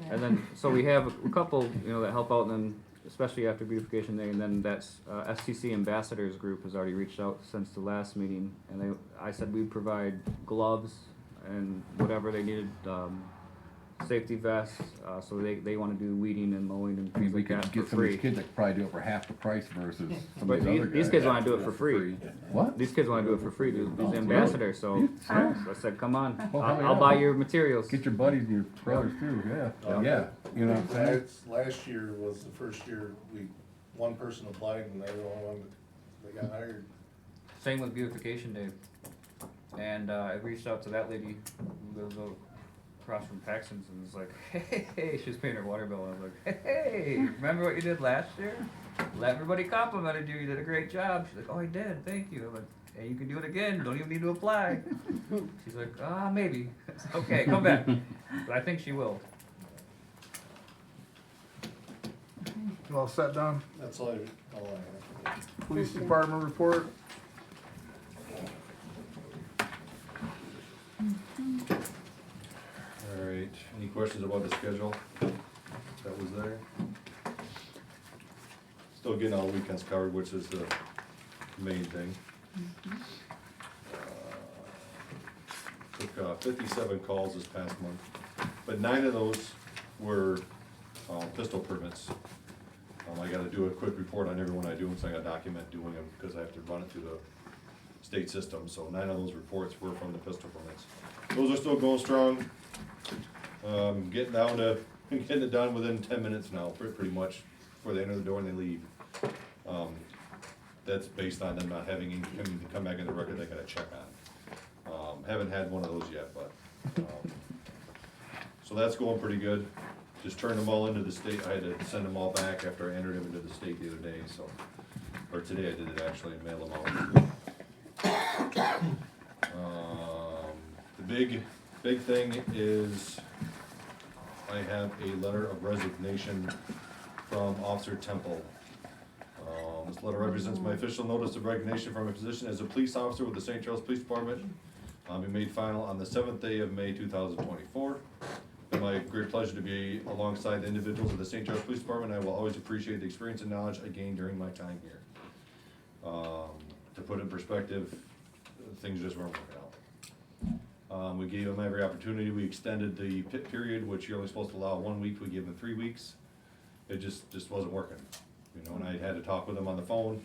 that. And then, so we have a couple, that help out, and then especially after beautification day, and then that's, STC Ambassadors Group has already reached out since the last meeting, and I said we'd provide gloves and whatever they needed, safety vests, so they wanna do weeding and mowing and I mean, things we like could that for get some of these free. kids that could probably do it for half the price versus some But of these other these guys. kids wanna do it for free. What? These kids wanna do it for free, these Oh, ambassadors, so really? I said, come on, Oh, hell I'll yeah. buy your materials. Get your buddies and your brothers too, yeah. Yeah, you know what I'm saying? Last year was the first year one person applied and they were the only one that got hired. Same with beautification day. And I reached out to that lady who lives across from Paxton's and was like, hey, she was paying her water bill. I was like, hey, remember what you did last year? Everybody complimented you. You did a great job. She's like, oh, I did. Thank you. I'm like, hey, you can do it again. You don't even need to apply. She's like, maybe. Okay, come back. But I think she will. You all set, Don? That's all I have. Police Department report? All right, any questions about the schedule that was there? Still getting all weekends covered, which is the main thing. Took 57 calls this past month, but 9 of those were pistol permits. I gotta do a quick report on every one I do, and so I gotta document doing them, because I have to run it through the state system, so 9 of those reports were from the pistol permits. Those are still going strong. Getting it done within 10 minutes now, pretty much, before they enter the door and they leave. That's based on them not having anything to come back in the record they gotta check on. Haven't had one of those yet, but, so that's going pretty good. Just turned them all into the state. I had to send them all back after I entered them into the state the other day, so, or today I did it actually, and mail them out. The big thing is I have a letter of resignation from Officer Temple. This letter represents my official notice of resignation from my position as a police officer with the St. Charles Police Department. Be made final on the 7th day of May 2024. been my great pleasure to be alongside the individuals of the St. Charles Police Department. I will always appreciate the experience and knowledge I gained during my time here. To put it in perspective, things just weren't working out. We gave them every opportunity. We extended the pit period, which you're only supposed to allow 1 week. We gave them 3 weeks. It just wasn't working, you know, and I had to talk with them on the phone.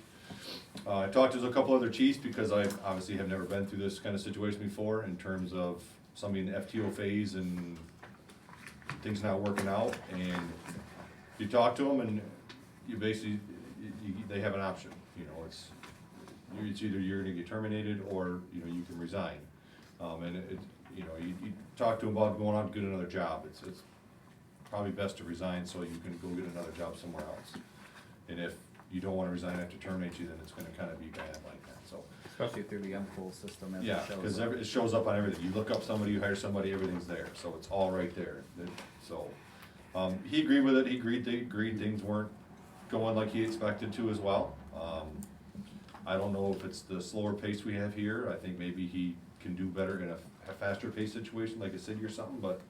I talked to a couple other chiefs because I obviously have never been through this kind of situation before in terms of somebody in the FTO phase and things not working out. And you talk to them and you basically, they have an option, you know, it's either you're gonna get terminated or, you know, you can resign. And you know, you talk to them about going on to get another job. It's probably best to resign so you can go get another job somewhere else. And if you don't wanna resign after terminate you, then it's gonna kinda be bad like that, so. Especially through the MPOL system as it Yeah, shows cause up. it shows up on everything. You look up somebody, you hire somebody, everything's there, so it's all right there. So, he agreed with it. He agreed things weren't going like he expected to as well. I don't know if it's the slower pace we have here. I think maybe he can do better in a faster paced situation like a city or something, but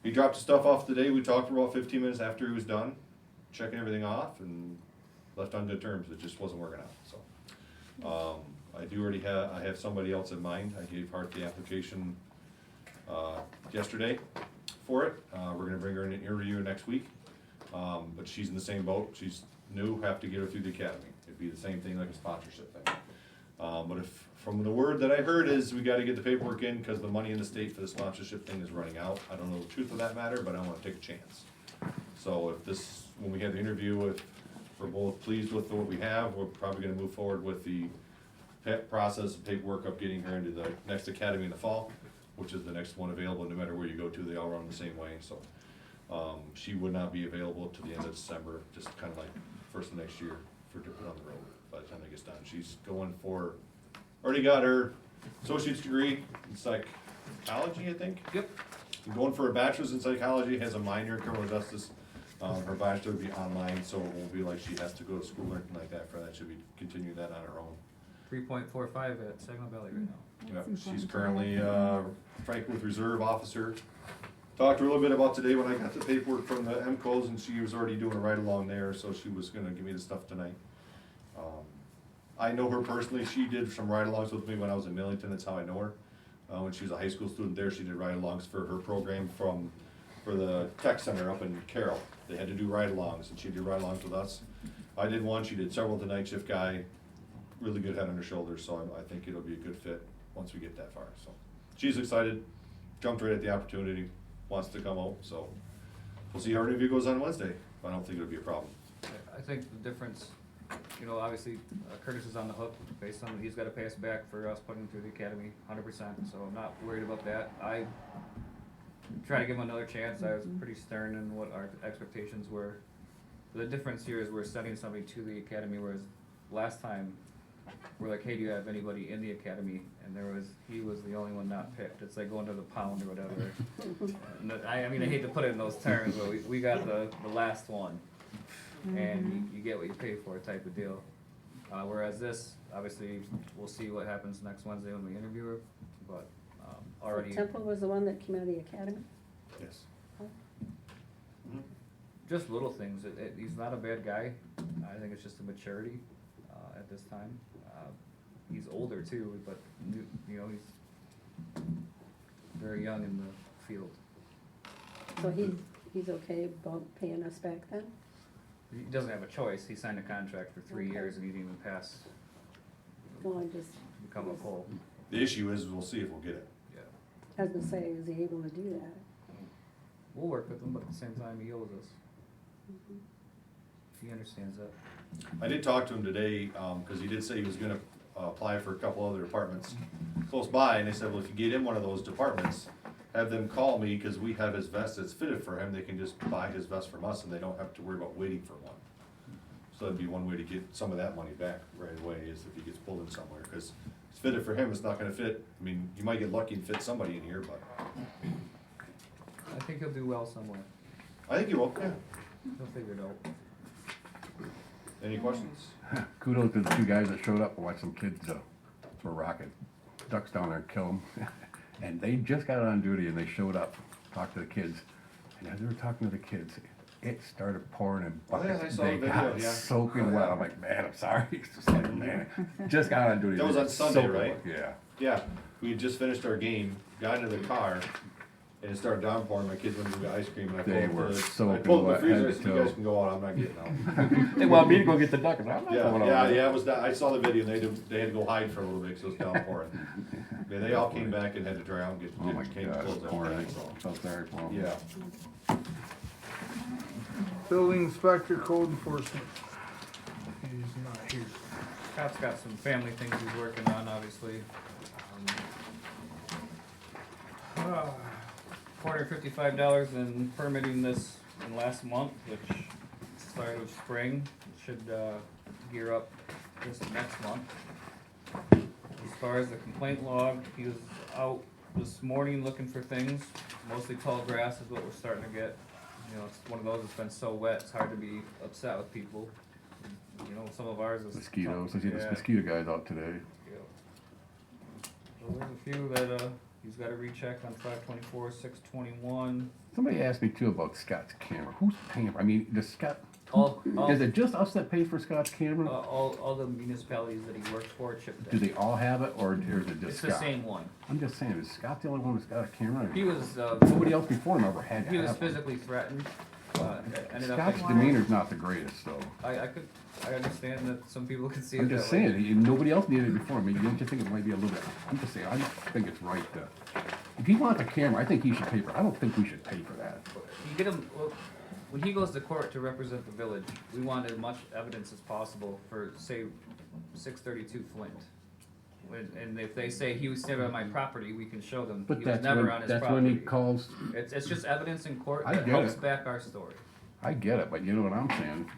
he dropped the stuff off today. We talked for about 15 minutes after he was done, checking everything off, and left on good terms. It just wasn't working out, so. I have somebody else in mind. I gave Hart the application, yesterday for it. We're gonna bring her in an interview next week. But she's in the same boat. She's new, have to get her through the academy. It'd be the same thing like a sponsorship thing. But if, from the word that I heard is we gotta get the paperwork in because the money in the state for the sponsorship thing is running out. I don't know the truth of that matter, but I wanna take a chance. So if this, when we have the interview, if we're both pleased with what we have, we're probably gonna move forward with the process and paperwork of getting her into the next academy in the fall, which is the next one available. No matter where you go to, they all run the same way, so. She would not be available to the end of December, just kinda like first of next year for to put on the road by the time it gets done. She's going for, already got her associate's degree in psychology, I think. Yep. Going for a bachelor's in psychology, has a minor in criminal justice. Her bachelor would be online, so it won't be like she has to go to school or anything like that for that. She'll be continuing that on her own. 3.45 at Saginaw Valley right now. Yeah, That's she's important. currently, Franklin Reserve Officer. Talked to her a little bit about today when I got the paperwork from the MCOs, and she was already doing a ride-along there, so she was gonna give me the stuff tonight. I know her personally. She did some ride-alongs with me when I was in Millington. That's how I know her. When she was a high school student there, she did ride-alongs for her program for the tech center up in Carroll. They had to do ride-alongs, and she did ride-alongs with us. I did one. She did several with the night shift guy. Really good head on her shoulders, so I think it'll be a good fit once we get that far, so. She's excited, jumped right at the opportunity, wants to come out, so. We'll see how her interview goes on Wednesday, but I don't think it'll be a problem. I think the difference, you know, obviously Curtis is on the hook based on, he's gotta pay us back for us putting him through the academy, 100%, so I'm not worried about that. I try to give him another chance. I was pretty stern in what our expectations were. The difference here is we're sending somebody to the academy, whereas last time, we're like, hey, do you have anybody in the academy? And he was the only one not picked. It's like going to the pound or whatever. I mean, I hate to put it in those terms, but we got the last one. And you get what you pay for type of deal. Whereas this, obviously, we'll see what happens next Wednesday when we interview her, but already. Temple was the one that came out of the academy? Yes. Just little things. He's not a bad guy. I think it's just a maturity at this time. He's older too, but you know, he's very young in the field. So he's okay about paying us back then? He doesn't have a choice. He signed a contract for 3 Okay. years and he didn't even pass, Well, I just, become a full. The issue is, we'll see if we'll get it. Yeah. I was gonna say, is he able to do that? We'll work with him, but at the same time, he owes us. He understands that. I did talk to him today, cause he did say he was gonna apply for a couple other departments close by, and they said, well, if you get in one of those departments, have them call me, cause we have his vest that's fitted for him. They can just buy his vest from us and they don't have to worry about waiting for one. So that'd be one way to get some of that money back right away, is if he gets pulled in somewhere, cause it's fitted for him, it's not gonna fit. I mean, you might get lucky and fit somebody in here, but I think he'll do well somewhere. I think he will, yeah. He'll figure it out. Any questions? Kudos to the two guys that showed up and watched some kids throw rocket ducks down there and kill them. And they just got on duty and they showed up. talk to the kids. And as we were talking to the kids, it started pouring in Oh, yeah, I buckets. saw They the video, got yeah. soaking wet. I'm like, man, I'm sorry. It's just like, man, just got on duty. That was on Sunday, Soaking right? wet. Yeah. Yeah, we had just finished our game, got into the car, and it started downpouring. My kids went to get ice cream, and I They pulled were up the, I soaking pulled up wet the freezer. I head said, to "You guys toe." can go out. I'm not getting out." They want me to go get the duck, and I'm not Yeah, going yeah, over. yeah. It was. I saw the video. And they had to go hide for a little bit because it was downpouring. Yeah, they all came back and had to dry out and get Oh my came God, clothes it's up. pouring. So, Felt sorry for 'em. yeah. Building inspector, code enforcement. He's not here. Scott's got some family things he's working on, obviously. $455 in permitting this in last month, which started with spring. It should gear up this next month. As far as the complaint log, he was out this morning looking for things. Mostly tall grass is what we're starting to get. You know, it's one of those that's been so wet, it's hard to be upset with people. You know, some of ours is. Mosquitoes. I see this Yeah. mosquito guy's out today. So there's a few that, he's gotta recheck on 524, 621. Somebody asked me too about Scott's camera. Who's paying? I mean, does Scott? All, Is it just us that pay for Scott's camera? all the municipalities that he works for chipped Do in. they all have it, or is it It's just the Scott? same one. I'm just saying, is Scott the only one that's got a camera? He was, Nobody else before him ever had to he was have one. physically threatened, ended up. Scott's getting- demeanor's not the greatest, though. I understand that some people can see it I'm that just way. saying, nobody else needed it before. I mean, don't you think it might be a little bit? I'm just saying, I just think it's right to. If he wants a camera, I think he should pay for it. I don't think we should pay for that. You get him, well, when he goes to court to represent the village, we want as much evidence as possible for, say, 632 Flint. And if they say he was standing on my property, we can show them But he was that's never when, on his that's property. when he calls. It's just evidence in court I that get helps it. back our story. I get it, but you know what I'm saying?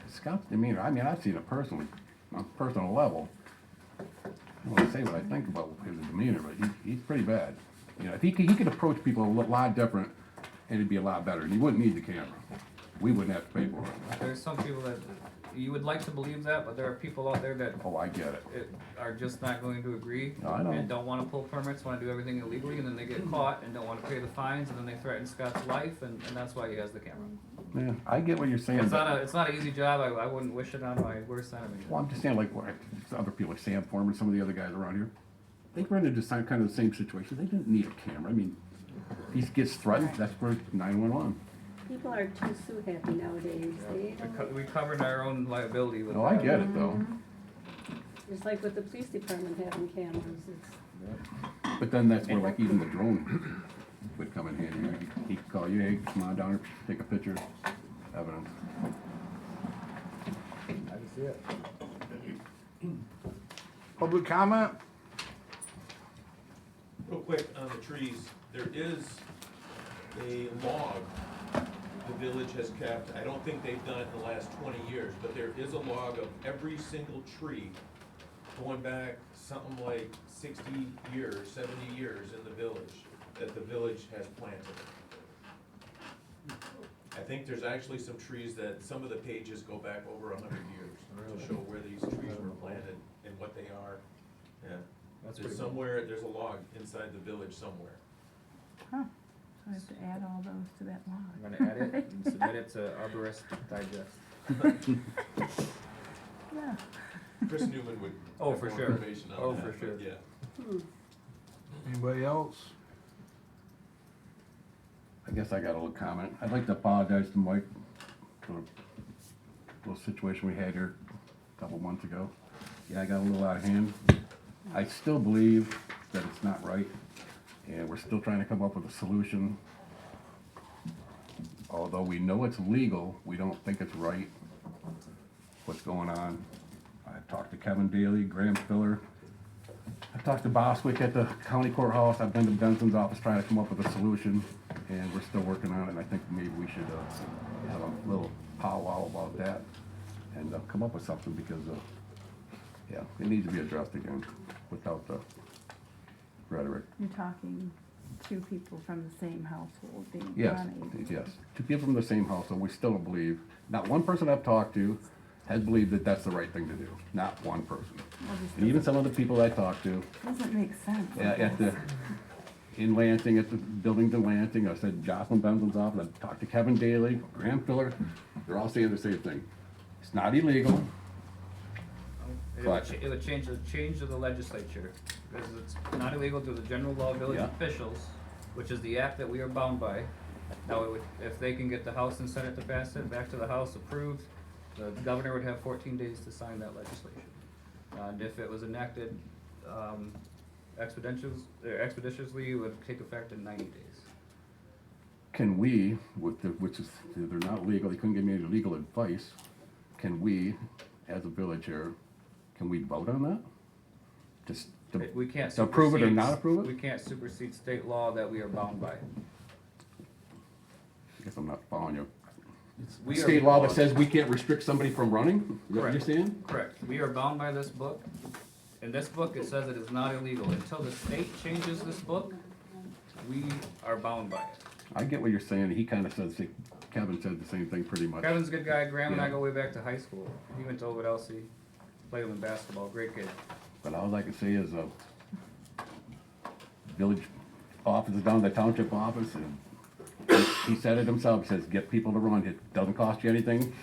Scott's demeanor, I mean, I've seen it personally, on a personal level. I don't want to say what I think about his demeanor, but he's pretty bad. You know, if he could approach people a lot different, and it'd be a lot better, and he wouldn't need the camera. We wouldn't have to pay for it. There's some people that, you would like to believe that, but there are people out there that Oh, I get it. are just not going to agree. No, I know. And don't wanna pull permits, wanna do everything illegally, and then they get caught and don't wanna pay the fines, and then they threaten Scott's life, and that's why he has the camera. Yeah, I get what you're saying, It's but, not an easy job, I wouldn't wish it on my worst enemy. well, I'm just saying, like, what, other people, like Sam Foreman, some of the other guys around here, they run into kind of the same situation. They didn't need a camera. I mean, if he gets threatened, that's where 911. People are too sue happy nowadays. They don't, We covered our own liability with No, I that. get it, though. it's like with the police department having cameras, it's, But then that's where, like, even the drone would come in handy. He could call you, hey, come on down here, take a picture, evidence. I can see it. Public comment? Real quick on the trees, there is a log the village has kept. I don't think they've done it in the last 20 years, but there is a log of every single tree going back something like 60 years, 70 years in the village, that the village has planted. I think there's actually some trees that, some of the pages go back over 100 years to show where these trees were planted and what they are. Yeah. That's There's pretty cool. somewhere, there's a log inside the village somewhere. Huh, so I have to add all those to that log. I'm gonna add it and submit it to Arborist Digest. Yeah. Chris Newman would Oh, have for more sure. information on Oh, that, for but sure. Yeah. Anybody else? I guess I got a little comment. I'd like to apologize to Mike for a little situation we had here a couple months ago. Yeah, I got a little out of hand. I still believe that it's not right, and we're still trying to come up with a solution. Although we know it's legal, we don't think it's right what's going on. I've talked to Kevin Daly, Graham Spiller. I've talked to Boswick at the county courthouse. I've been to Benson's office trying to come up with a solution, and we're still working on it. And I think maybe we should have a little powwow about that and come up with something because, yeah, it needs to be addressed again without the rhetoric. You're talking two people from the same household being Yes, unable. yes. Two people from the same household, we still don't believe, not one person I've talked to has believed that that's the right thing to do. Not one person. Well, this And even some of the people I talked to, doesn't make sense. at the, in Lansing, at the buildings in Lansing, I said Jocelyn Benson's office, I talked to Kevin Daly, Graham Filler, they're all saying the same thing. It's not illegal, But- It would change to the legislature, because it's not illegal to the general law village Yeah. officials, which is the act that we are bound by. Now, it would, if they can get the House and Senate to pass it, back to the House approved, the governor would have 14 days to sign that legislation. And if it was enacted, expeditiously, it would take effect in 90 days. can we, which is, they're not legal, they couldn't give me any legal advice, can we, as a village here, can we vote on that? Just to We can't to approve it or supersede- not approve We it? can't supersede state law that we are bound by. I guess I'm not following you. We are State law that bound- says we can't restrict somebody from running, is that what you're Correct. saying? Correct. We are bound by this book. In this book, it says it is not illegal. Until the state changes this book, we are bound by it. I get what you're saying, he kinda says, Kevin said the same thing pretty much. Kevin's a good guy. Graham and I Yeah. go way back to high school. He went to Ovid Elsie, played him in basketball. Great kid. But all I can say is, village office is down the township office, and he said it himself, he says, get people to run, it doesn't cost you anything.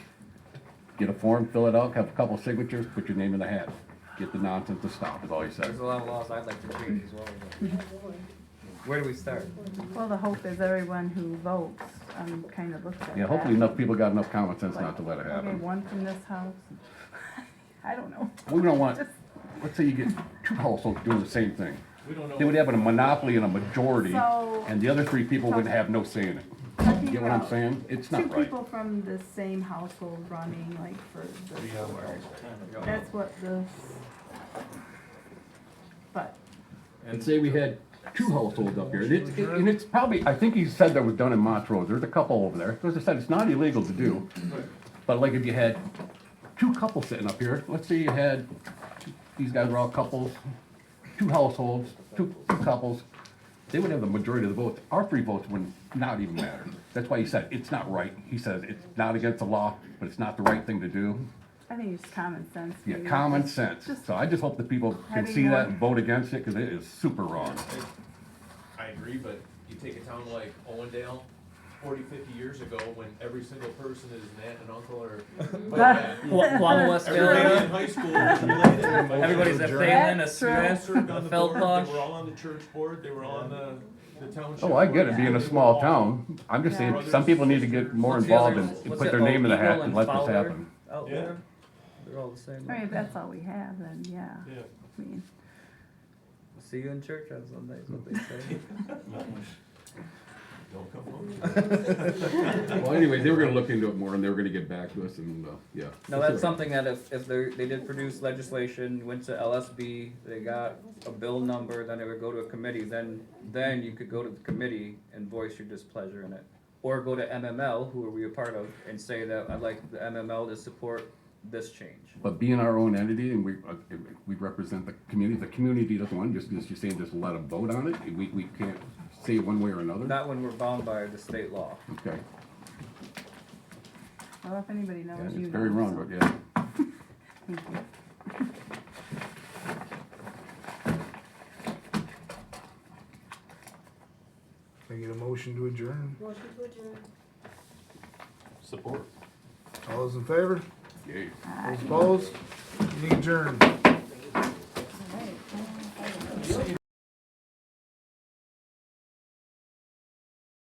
Get a form, fill it out, have a couple signatures, put your name in the hat. Get the nonsense to stop, is all he said. There's a lot of laws I'd like to change as well. but- Where do we start? Well, the hope is everyone who votes, kind of looks at that. Yeah, hopefully enough people got enough common sense not to let it Okay, happen. one from this house. I don't know. We don't want, let's say you get two households doing the same thing. We don't know. They would have a monopoly and a majority, So- and the other three people would have no say in it. Talking Get what I'm about saying? It's Two not right. people from the same household running, like, for the store. That's what this, but, And say we had two households up here, and it's probably, I think he said that was done in Montrose, there's a couple over there, as I said, it's not illegal to do. But like if you had two couples sitting up here, let's say you had, these guys were all couples, two households, two couples, they would have the majority of the votes, our three votes would not even matter. That's why he said, it's not right, he says, it's not against the law, but it's not the right thing to do. I think it's common sense. Yeah, maybe. common sense, Just so I just hope that people can having see that more- and vote against it, cause it is super wrong. I agree, but you take a town like Owendale, 40, 50 years ago, when every single person is an aunt and uncle or. Guam West Everybody in high school was related. Everybody's a That's Phelan, a true. They all Smith, served on a the board, they Feldbosch. were all on the church board, they were all on the township. Oh, I get it, board. being a small town, I'm just saying, some people need to get more What's the involved other- and what's put that, their name in the hat Eagle and let this Fowler happen. Out Yeah. there? They're all the same. I mean, if that's all we have, then yeah. Yeah. I mean, See you in church on Sunday is what they say. Don't come home. Well, anyway, they were gonna look into it more and they were gonna get back to us and, yeah. No, that's something that if they did produce legislation, went to LSB, they got a bill number, then it would go to a committee, then you could go to the committee and voice your displeasure in it. Or go to MML, who are we a part of, and say that I'd like the MML to support this change. But being our own entity and we represent the community doesn't want, just you're saying just let them vote on it, we can't say one way or another? Not when we're bound by the state law. Okay, well, if anybody knows, yeah, you know. it's very wrong, so but yeah. Thank you. Can I get a motion to adjourn? Motion to adjourn. Support. All those in favor? Yay. Those opposed? Meeting adjourned.